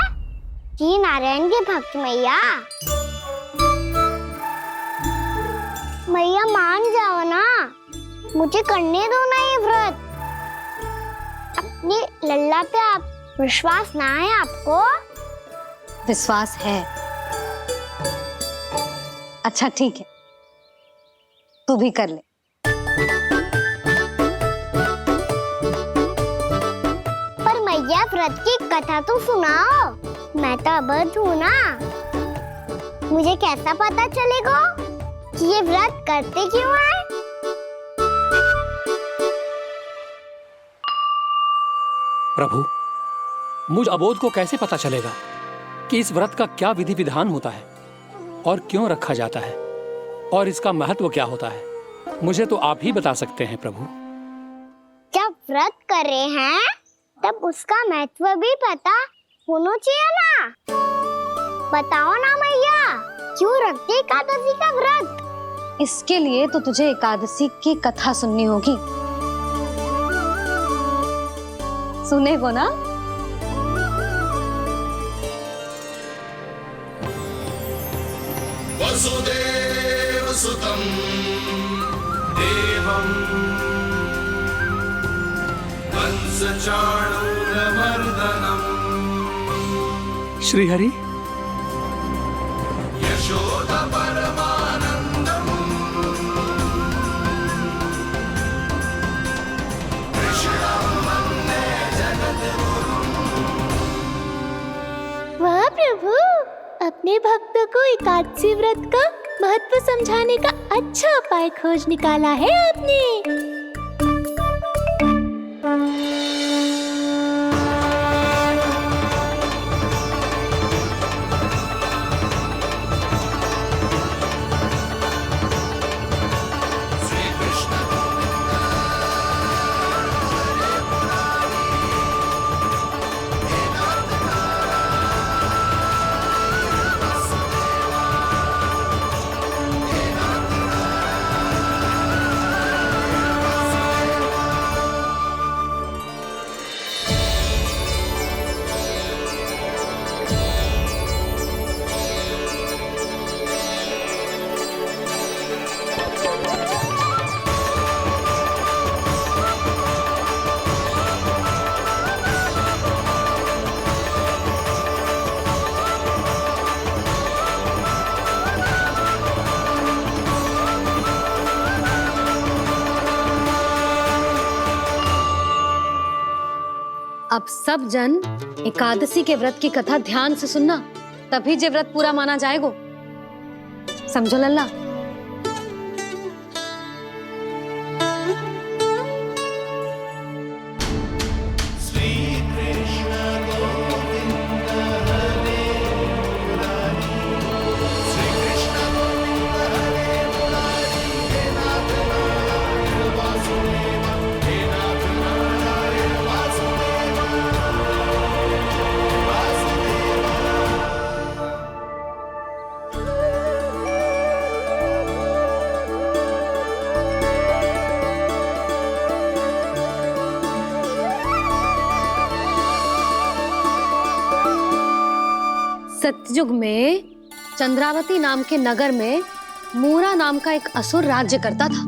कि नारायण के भक्त मैया, मैया मान जाओ ना, मुझे करने दो ना ये व्रत। अपनी लल्ला पे आप विश्वास ना है आपको? विश्वास है। अच्छा ठीक है, तू भी कर ले। पर मैया व्रत की कथा तो सुनाओ, मैं तो अबध हूँ ना, मुझे कैसा पता चलेगा कि ये व्रत करते क्यों हैं? प्रभु, मुझ अबोध को कैसे पता चलेगा कि इस व्रत का क्या विधि विधान होता है और क्यों रखा जाता है और इसका महत्व क्या होता है? मुझे तो आप ही बता सकते हैं प्रभु। जब व्रत कर रहे हैं तब उसका महत्व भी पता होना चाहिए ना। बताओ ना मैया, क्यों रखते एकादशी का व्रत? इसके लिए तो तुझे एकादशी की कथा सुननी होगी। सुनेगो ना? वसुदेव सुतं देवं कंसचाणूरमर्दनम् श्रीहरि, यशोदा परमानंदम् कृष्णं वन्दे जगद्गुरुम्। वाह प्रभु, अपने भक्तों को एकादशी व्रत का महत्व समझाने का अच्छा उपाय खोज निकाला है आपने। अब सब जन एकादशी के व्रत की कथा ध्यान से सुनना, तभी जे व्रत पूरा माना जाएगा। समझो लल्ला? सतयुग में चंद्रावती नाम के नगर में मूरा नाम का एक असुर राज्य करता था।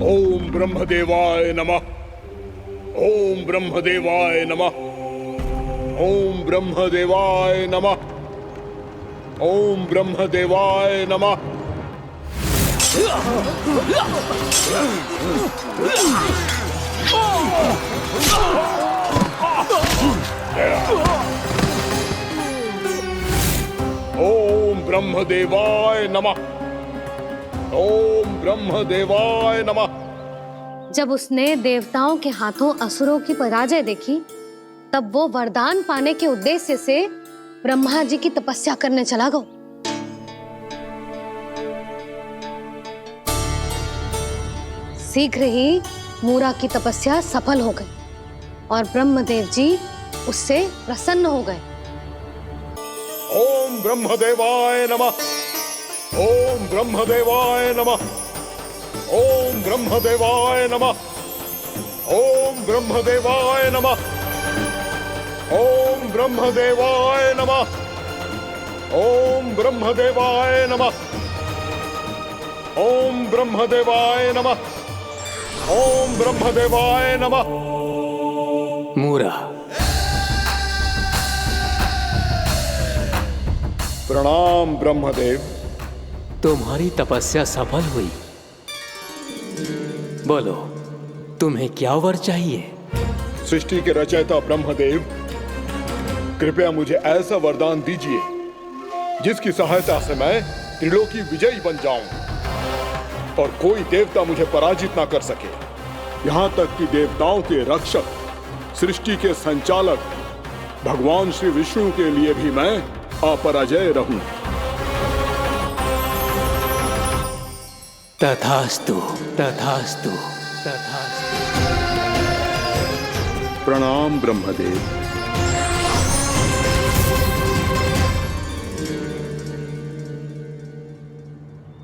ओम ब्रह्मदेवाय नमः। ओम ब्रह्मदेवाय नमः। ओम ब्रह्मदेवाय नमः। ओम ब्रह्मदेवाय नमः। ओम ब्रह्मदेवाय नमः। ओम ब्रह्मदेवाय नमः। जब उसने देवताओं के हाथों असुरों की पराजय देखी, तब वो वरदान पाने के उद्देश्य से ब्रह्मा जी की तपस्या करने चला गया। शीघ्र ही मूरा की तपस्या सफल हो गई और ब्रह्मदेव जी उससे प्रसन्न हो गए। ओम ब्रह्मदेवाय नमः। ओम ब्रह्मदेवाय नमः। ओम ब्रह्मदेवाय नमः। ओम ब्रह्मदेवाय नमः। ओम ब्रह्मदेवाय नमः। ओम ब्रह्मदेवाय नमः। ओम ब्रह्मदेवाय नमः। ओम ब्रह्मदेवाय नमः। मूरा, प्रणाम ब्रह्मदेव। तुम्हारी तपस्या सफल हुई। बोलो, तुम्हें क्या वर चाहिए? सृष्टि के रचयिता ब्रह्मदेव, कृपया मुझे ऐसा वरदान दीजिए जिसकी सहायता से मैं त्रिलोकी विजयी बन जाऊं और कोई देवता मुझे पराजित ना कर सके। यहां तक कि देवताओं के रक्षक, सृष्टि के संचालक भगवान श्री विष्णु के लिए भी मैं अपराजय रहूं। तथास्तु, तथास्तु, तथास्तु। प्रणाम ब्रह्मदेव।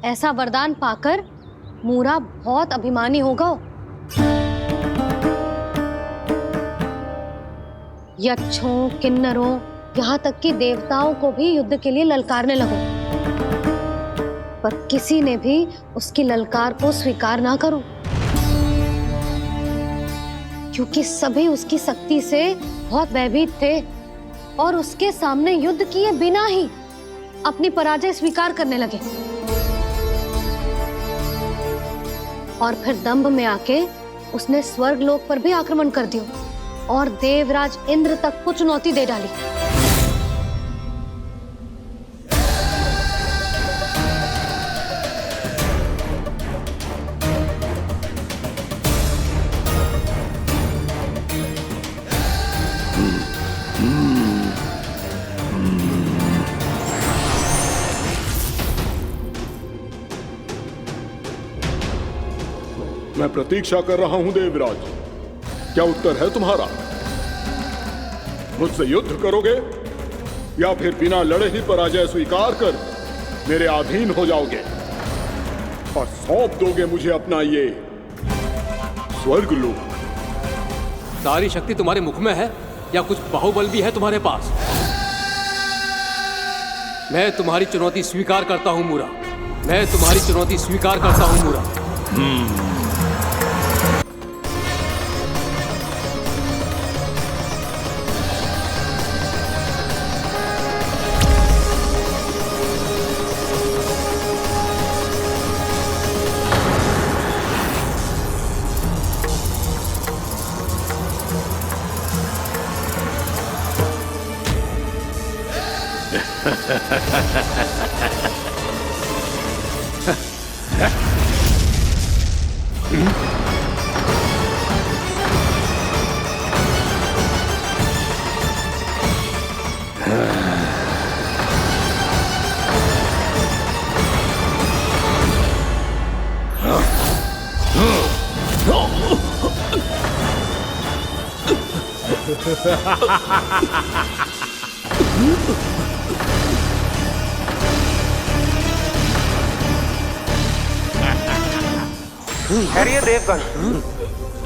ऐसा वरदान पाकर मूरा बहुत अभिमानी होगा। यक्षों, किन्नरों, यहाँ तक कि देवताओं को भी युद्ध के लिए ललकारने लगो, पर किसी ने भी उसकी ललकार को स्वीकार ना करो, क्योंकि सभी उसकी शक्ति से बहुत भयभीत थे और उसके सामने युद्ध किए बिना ही अपनी पराजय स्वीकार करने लगे। और फिर दंभ में आके उसने स्वर्ग लोक पर भी आक्रमण कर दिया और देवराज इंद्र तक को चुनौती दे डाली। मैं प्रतीक्षा कर रहा हूं देवराज, क्या उत्तर है तुम्हारा? मुझसे युद्ध करोगे या फिर बिना लड़े ही पराजय स्वीकार कर मेरे अधीन हो जाओगे और सौंप दोगे मुझे अपना ये स्वर्ग लोक? सारी शक्ति तुम्हारे मुख में है या कुछ बाहुबल भी है तुम्हारे पास? मैं तुम्हारी चुनौती स्वीकार करता हूं मूरा, मैं तुम्हारी चुनौती स्वीकार करता हूं मूरा। खैरिए देवगण,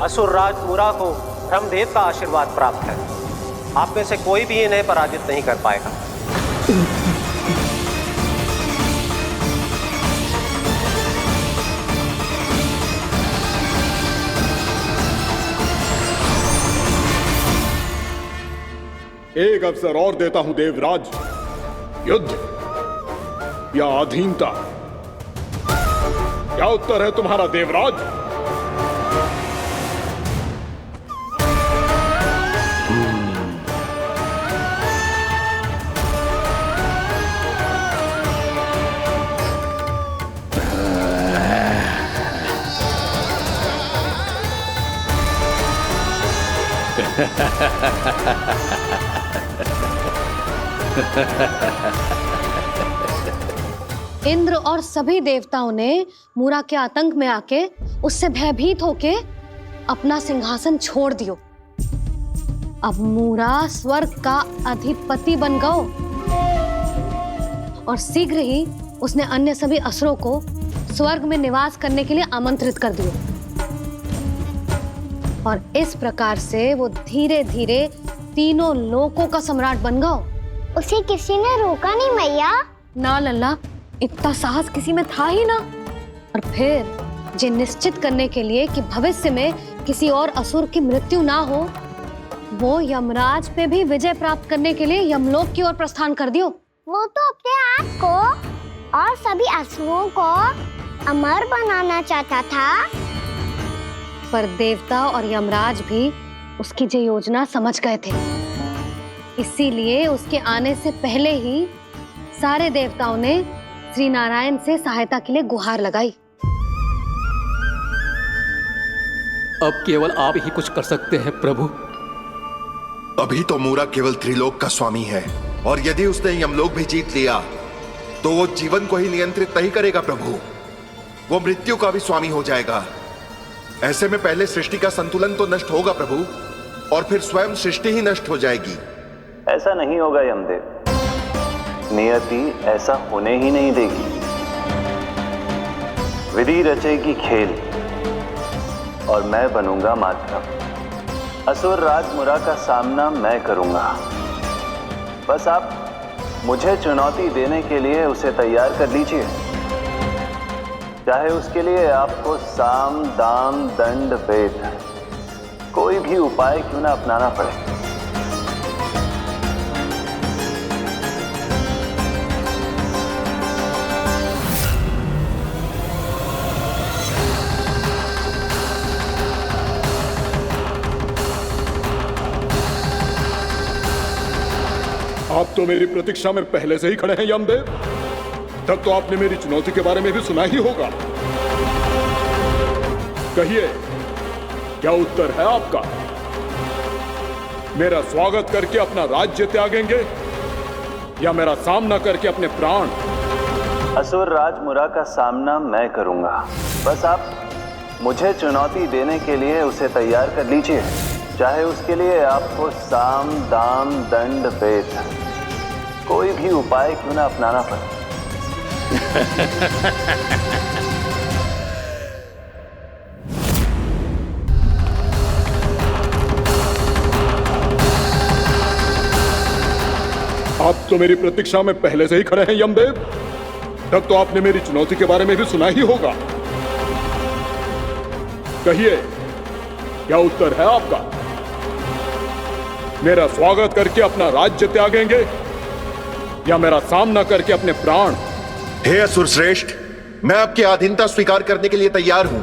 असुर राज मूरा को ब्रह्मदेव का आशीर्वाद प्राप्त है। आप में से कोई भी इन्हें पराजित नहीं कर पाएगा। एक अवसर और देता हूं देवराज, युद्ध या अधीनता, क्या उत्तर है तुम्हारा देवराज? इंद्र और सभी देवताओं ने मूरा के आतंक में आके उससे भयभीत होके अपना सिंहासन छोड़ दियो। अब मूरा स्वर्ग का अधिपति बन गयो और शीघ्र ही उसने अन्य सभी असुरों को स्वर्ग में निवास करने के लिए आमंत्रित कर दिया। और इस प्रकार से वो धीरे धीरे तीनों लोकों का सम्राट बन गया। उसे किसी ने रोका नहीं मैया? ना लल्ला, इतना साहस किसी में था ही ना। और फिर ये निश्चित करने के लिए कि भविष्य में किसी और असुर की मृत्यु ना हो, वो यमराज पे भी विजय प्राप्त करने के लिए यमलोक की ओर प्रस्थान कर दियो। वो तो अपने आप को और सभी असुरों को अमर बनाना चाहता था। पर देवता और यमराज भी उसकी ये योजना समझ गए थे। इसीलिए उसके आने से पहले ही सारे देवताओं ने श्री नारायण से सहायता के लिए गुहार लगाई। अब केवल आप ही कुछ कर सकते हैं प्रभु। अभी तो मूरा केवल त्रिलोक का स्वामी है, और यदि उसने यमलोक भी जीत लिया तो वो जीवन को ही नियंत्रित नहीं करेगा प्रभु, वो मृत्यु का भी स्वामी हो जाएगा। ऐसे में पहले सृष्टि का संतुलन तो नष्ट होगा प्रभु, और फिर स्वयं सृष्टि ही नष्ट हो जाएगी। ऐसा नहीं होगा यमदेव, नियति ऐसा होने ही नहीं देगी। विधि रचेगी खेल और मैं बनूंगा माध्यम। असुर राज मुरा का सामना मैं करूंगा। बस आप मुझे चुनौती देने के लिए उसे तैयार कर लीजिए, चाहे उसके लिए आपको साम दाम दंड भेद कोई भी उपाय क्यों ना अपनाना पड़े। आप तो मेरी प्रतीक्षा में पहले से ही खड़े हैं यमदेव। तब तो आपने मेरी चुनौती के बारे में भी सुना ही होगा। कहिए, क्या उत्तर है आपका? मेरा स्वागत करके अपना राज्य त्यागेंगे या मेरा सामना करके अपने प्राण? असुर राज मुरा का सामना मैं करूंगा। बस आप मुझे चुनौती देने के लिए उसे तैयार कर लीजिए, चाहे उसके लिए आपको साम दाम दंड भेद कोई भी उपाय क्यों ना अपनाना पड़े। आप तो मेरी प्रतीक्षा में पहले से ही खड़े हैं यमदेव। तब तो आपने मेरी चुनौती के बारे में भी सुना ही होगा। कहिए, क्या उत्तर है आपका? मेरा स्वागत करके अपना राज्य त्यागेंगे या मेरा सामना करके अपने प्राण? हे असुर श्रेष्ठ, मैं आपकी अधीनता स्वीकार करने के लिए तैयार हूं।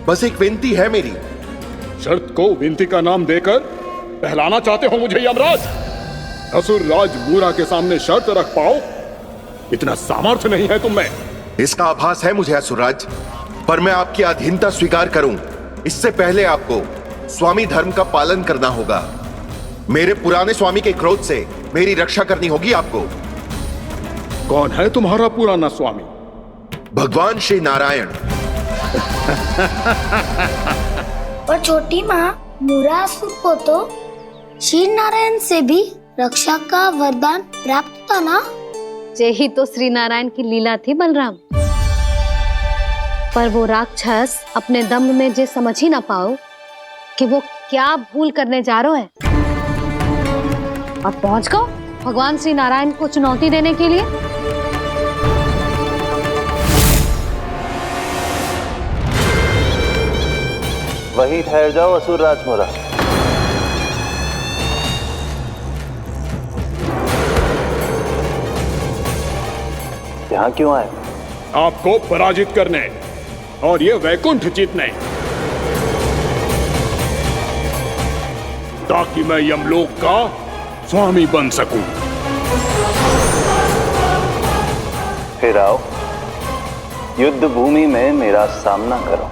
बस एक विनती है मेरी। शर्त को विनती का नाम देकर बहलाना चाहते हो मुझे यमराज? असुर राज मूरा के सामने शर्त रख पाओ, इतना सामर्थ्य नहीं है तुम में। इसका आभास है मुझे असुरराज, पर मैं आपकी अधीनता स्वीकार करूं इससे पहले आपको स्वामी धर्म का पालन करना होगा। मेरे पुराने स्वामी के क्रोध से मेरी रक्षा करनी होगी आपको। कौन है तुम्हारा पुराना स्वामी? भगवान श्री नारायण। और छोटी माँ, मूरासुर को तो श्री नारायण से भी रक्षा का वरदान प्राप्त था ना? यही तो श्री नारायण की लीला थी बलराम। पर वो राक्षस अपने दम में जे समझ ही ना पाओ कि वो क्या भूल करने जा रहा है, और पहुंच गो भगवान श्री नारायण को चुनौती देने के लिए। वही ठहर जाओ असुर राज मुरा। यहाँ क्यों आए? आपको पराजित करने और ये वैकुंठ जीतने, ताकि मैं यमलोक का स्वामी बन सकूं। फिर आओ, युद्ध भूमि में मेरा सामना करो।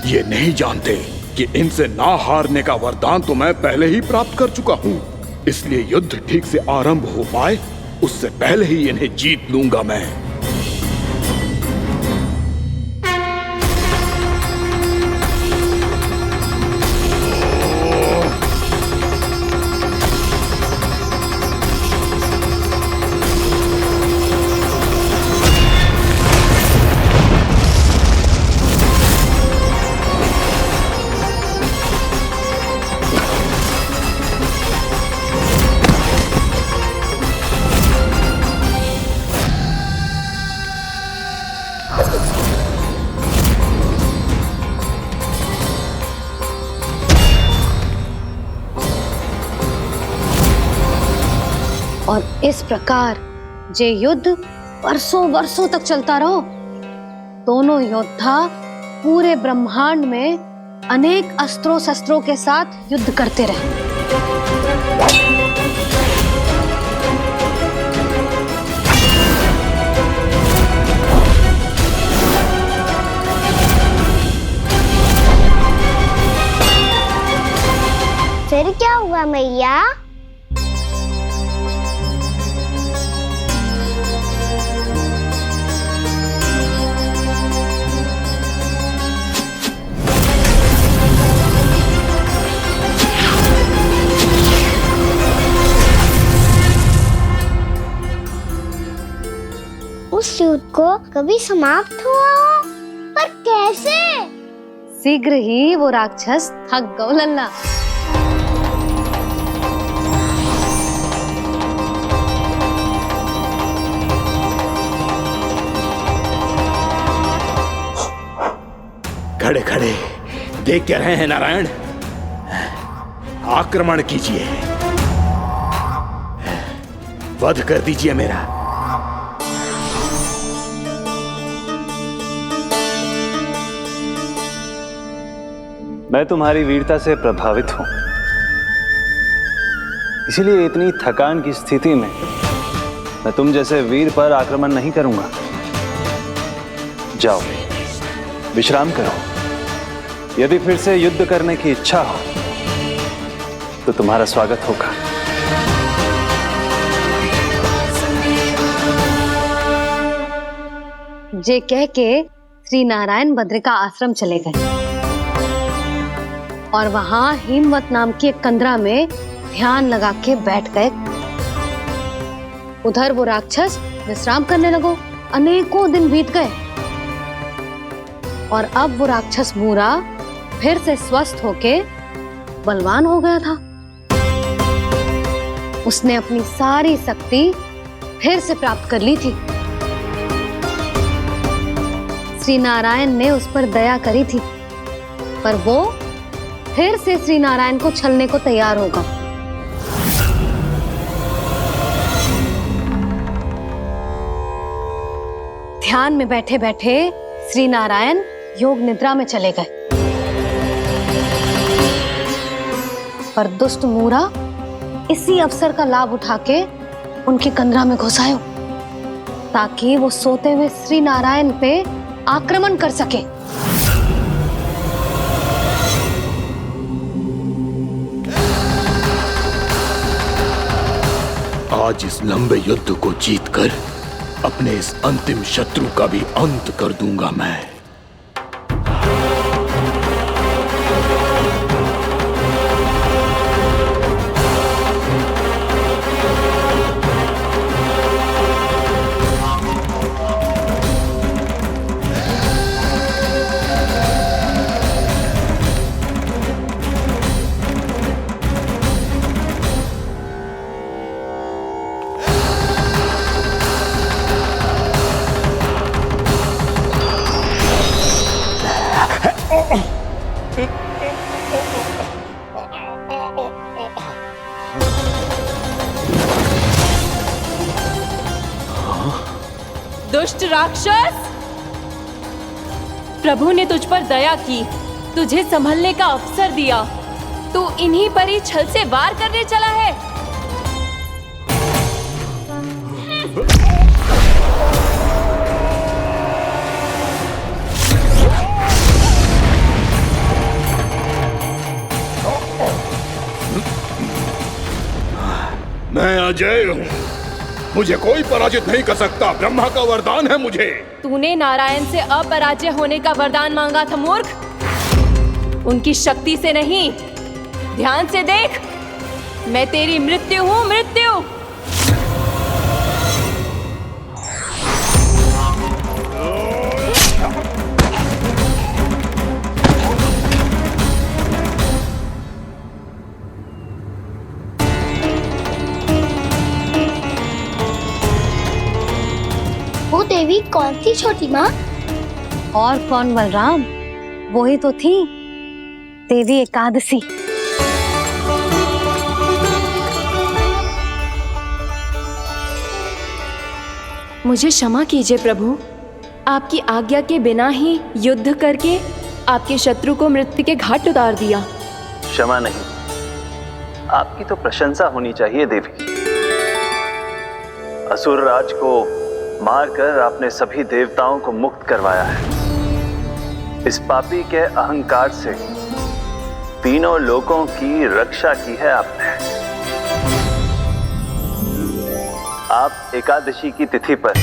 ये नहीं जानते कि इनसे ना हारने का वरदान तो मैं पहले ही प्राप्त कर चुका हूं। इसलिए युद्ध ठीक से आरंभ हो पाए उससे पहले ही इन्हें जीत लूंगा मैं। और इस प्रकार ये युद्ध वर्षों वर्षों तक चलता रहो। दोनों योद्धा पूरे ब्रह्मांड में अनेक अस्त्रों शस्त्रों के साथ युद्ध करते रहे। फिर क्या हुआ मैया? उस युद्ध को कभी समाप्त हुआ हो, पर कैसे? शीघ्र ही वो राक्षस थक गौ लल्ला। खड़े खड़े देख क्या रहे हैं नारायण? आक्रमण कीजिए, वध कर दीजिए मेरा। मैं तुम्हारी वीरता से प्रभावित हूं, इसीलिए इतनी थकान की स्थिति में मैं तुम जैसे वीर पर आक्रमण नहीं करूंगा। जाओ विश्राम करो। यदि फिर से युद्ध करने की इच्छा हो तो तुम्हारा स्वागत होगा। जे कह के श्री नारायण बद्रिका आश्रम चले गए और वहां हिमवत नाम की एक कंदरा में ध्यान लगा के बैठ गए। उधर वो राक्षस विश्राम करने लगो। अनेकों दिन बीत गए और अब वो राक्षस मूरा फिर से स्वस्थ होके बलवान हो गया था। उसने अपनी सारी शक्ति फिर से प्राप्त कर ली थी। श्री नारायण ने उस पर दया करी थी, पर वो फिर से श्री नारायण को छलने को तैयार होगा। ध्यान में बैठे बैठे श्री नारायण योग निद्रा में चले गए, पर दुष्ट मूरा इसी अवसर का लाभ उठा के उनकी कंदरा में घुस आयो ताकि वो सोते हुए श्री नारायण पे आक्रमण कर सके। आज इस लंबे युद्ध को जीतकर अपने इस अंतिम शत्रु का भी अंत कर दूंगा मैं। दुष्ट राक्षस, प्रभु ने तुझ पर दया की, तुझे संभलने का अवसर दिया। तू इन्हीं पर ही छल से वार करने चला है। मैं अजय हूँ, मुझे कोई पराजित नहीं कर सकता। ब्रह्मा का वरदान है मुझे। तूने नारायण से अपराजय होने का वरदान मांगा था मूर्ख, उनकी शक्ति से नहीं। ध्यान से देख, मैं तेरी मृत्यु हूँ, मृत्यु। वो देवी कौन थी छोटी माँ? और कौन बलराम, वो ही तो थी देवी एकादशी। मुझे क्षमा कीजिए प्रभु, आपकी आज्ञा के बिना ही युद्ध करके आपके शत्रु को मृत्यु के घाट उतार दिया। क्षमा नहीं, आपकी तो प्रशंसा होनी चाहिए देवी। असुर राज को मारकर आपने सभी देवताओं को मुक्त करवाया है। इस पापी के अहंकार से तीनों लोकों की रक्षा की है आपने। आप एकादशी की तिथि पर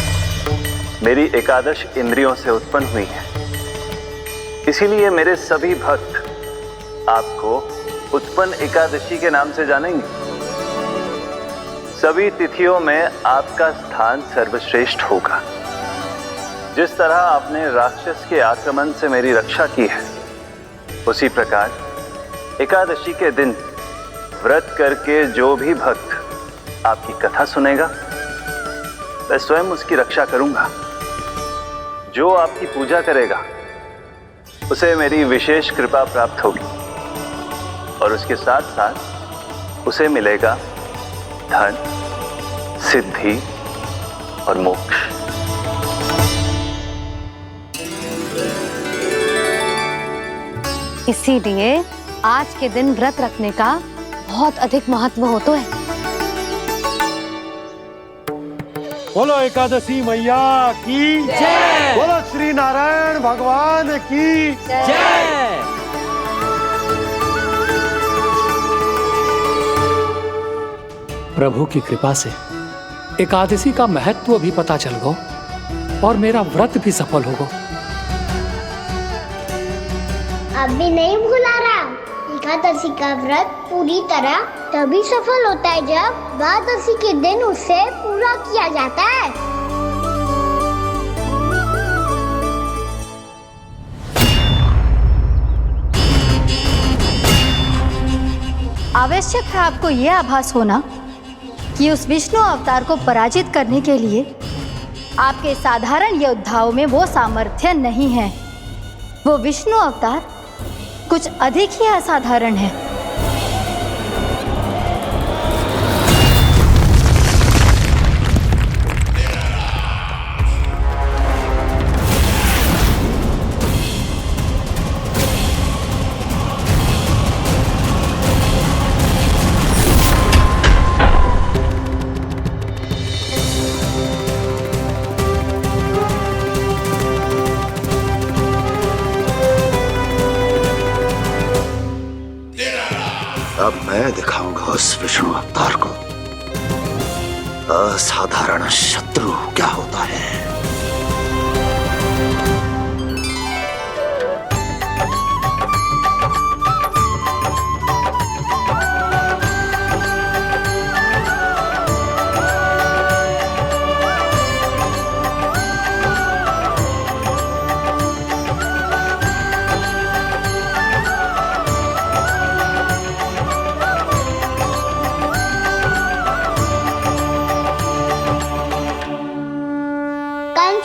मेरी एकादश इंद्रियों से उत्पन्न हुई हैं। इसीलिए मेरे सभी भक्त आपको उत्पन्न एकादशी के नाम से जानेंगे। सभी तिथियों में आपका स्थान सर्वश्रेष्ठ होगा। जिस तरह आपने राक्षस के आक्रमण से मेरी रक्षा की है, उसी प्रकार एकादशी के दिन व्रत करके जो भी भक्त आपकी कथा सुनेगा, मैं स्वयं उसकी रक्षा करूंगा। जो आपकी पूजा करेगा उसे मेरी विशेष कृपा प्राप्त होगी और उसके साथ साथ उसे मिलेगा धन, सिद्धि और मोक्ष। इसीलिए आज के दिन व्रत रखने का बहुत अधिक महत्व होता है। बोलो एकादशी मैया की जय। बोलो श्री नारायण भगवान की जय। प्रभु की कृपा से एकादशी का महत्व भी पता चल गो और मेरा व्रत भी सफल हो गो। अभी नहीं भूला रहा, एकादशी का व्रत पूरी तरह तभी सफल होता है जब द्वादशी के दिन उसे पूरा किया जाता है। आवश्यक है आपको यह आभास होना कि उस विष्णु अवतार को पराजित करने के लिए आपके साधारण योद्धाओं में वो सामर्थ्य नहीं है। वो विष्णु अवतार कुछ अधिक ही असाधारण है। अब मैं दिखाऊंगा उस विष्णु अवतार को असाधारण शत्रु क्या होता है।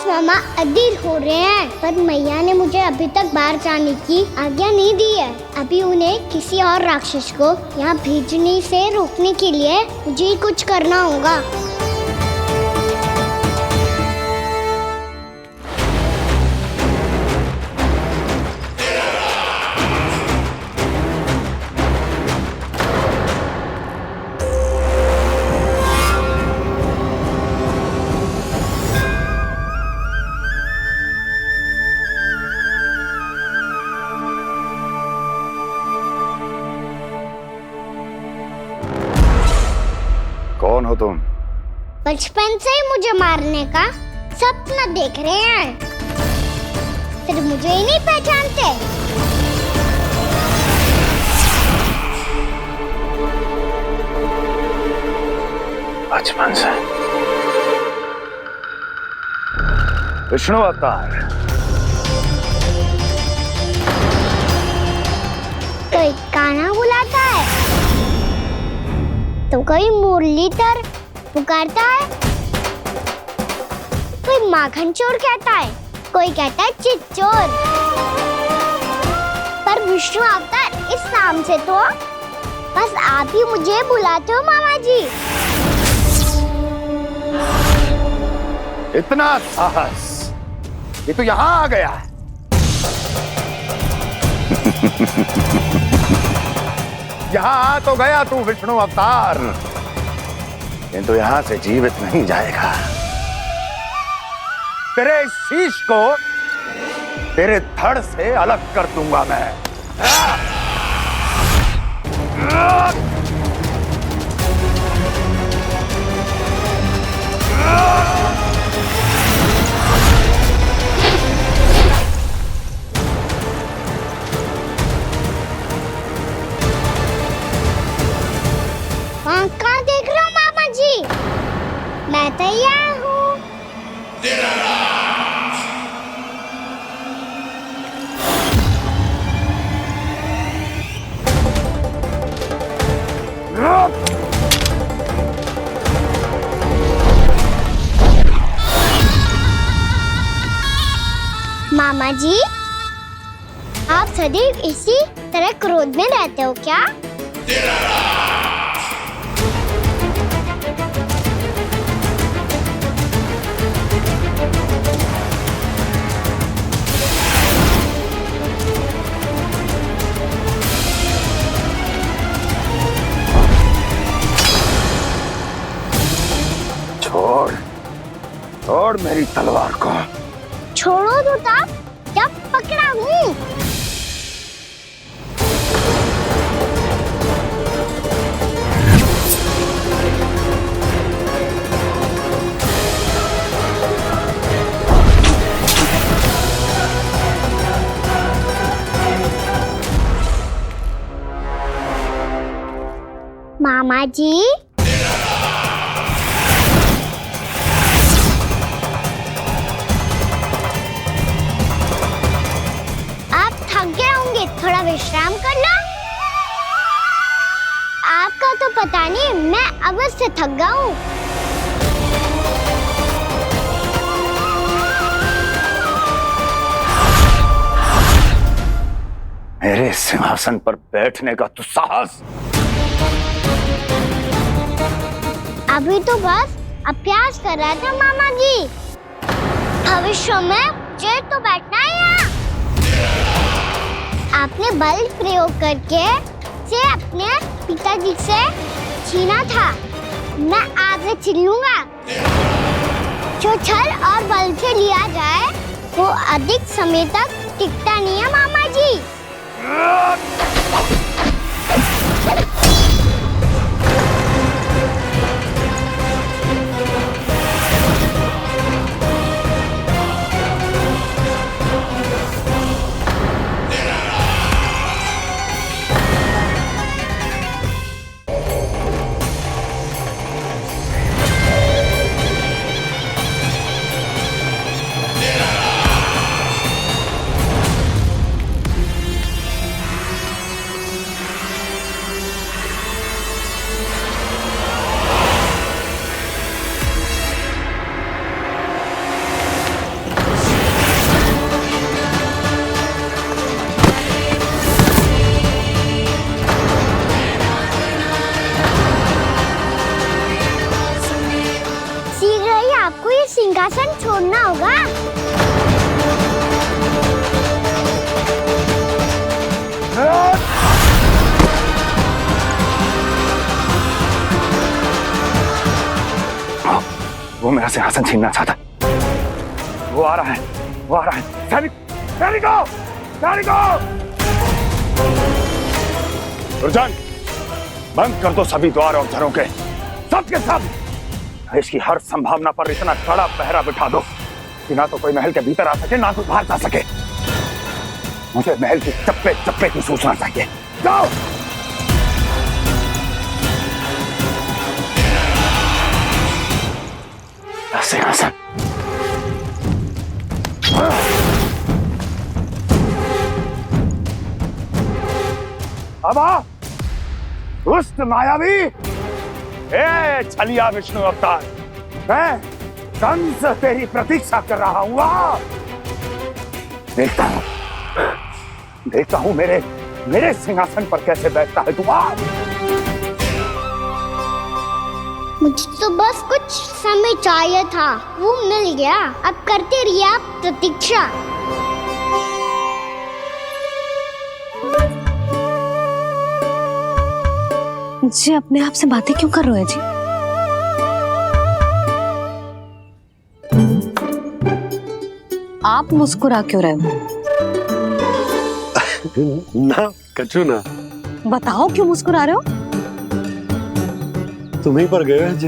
मामा अधीर हो रहे हैं, पर मैया ने मुझे अभी तक बाहर जाने की आज्ञा नहीं दी है। अभी उन्हें किसी और राक्षस को यहाँ भेजने से रोकने के लिए मुझे ही कुछ करना होगा। कौन हो तुम? बचपन से ही मुझे मारने का सपना देख रहे हैं, फिर मुझे ही नहीं पहचानते। बचपन से विष्णु अवतार। कोई कान्हा बुलाता है तो कोई मुरलीधर पुकारता है, कोई माखन चोर कहता है, कोई कहता है चिच्चोर। पर विष्णु अवतार इस नाम से तो बस आप ही मुझे बुलाते हो मामा जी। इतना साहस कि तू यहां आ गया है। यहां आ तो गया तू विष्णु अवतार, किंतु यहां से जीवित नहीं जाएगा। तेरे शीश को तेरे धड़ से अलग कर दूंगा मैं। वहाँ कहाँ देख रहे हो मामा जी? मैं तैयार हूँ। मामा जी, आप सदैव इसी तरह क्रोध में रहते हो क्या? छोड़, छोड़ मेरी तलवार को। छोड़ो तो तब जब पकड़ा हूँ। मामा जी, थोड़ा विश्राम कर लो। आपका तो पता नहीं, मैं अवश्य थक गया हूँ। मेरे सिंहासन पर बैठने का तू साहस? अभी तो बस अभ्यास कर रहा था मामा जी। भविष्य में मुझे तो बैठना है यहाँ। आपने बल प्रयोग करके से अपने पिताजी से छीना था। मैं आपसे छीन लूंगा। जो छल और बल से लिया जाए वो अधिक समय तक टिकता नहीं है मामा जी। आपको ये सिंहासन छोड़ना होगा। वो मेरा सिंहासन छीनना चाहता। वो आ रहा है, वो आ रहा है। सैनिकों, दुर्जन, बंद कर दो सभी द्वार और झरों के, सब के सब। इसकी हर संभावना पर इतना कड़ा पहरा बिठा दो कि ना तो कोई महल के भीतर आ सके, ना तो बाहर जा सके। मुझे महल की चप्पे चप्पे की सूचना चाहिए। जाओ। सिंहासन। अब आ, दुष्ट मायावी, ए छलिया विष्णु अवतार, मैं कंस तेरी प्रतीक्षा कर रहा हूँ। देखता हूँ मेरे सिंहासन पर कैसे बैठता है तू। मुझे तो बस कुछ समय चाहिए था, वो मिल गया। अब करते रहिए आप प्रतीक्षा। जी अपने आप से बातें क्यों कर रहे हैं जी? आप मुस्कुरा क्यों रहे हो? ना कछु ना। बताओ क्यों मुस्कुरा रहे हो? तुम्हीं पर गए जी।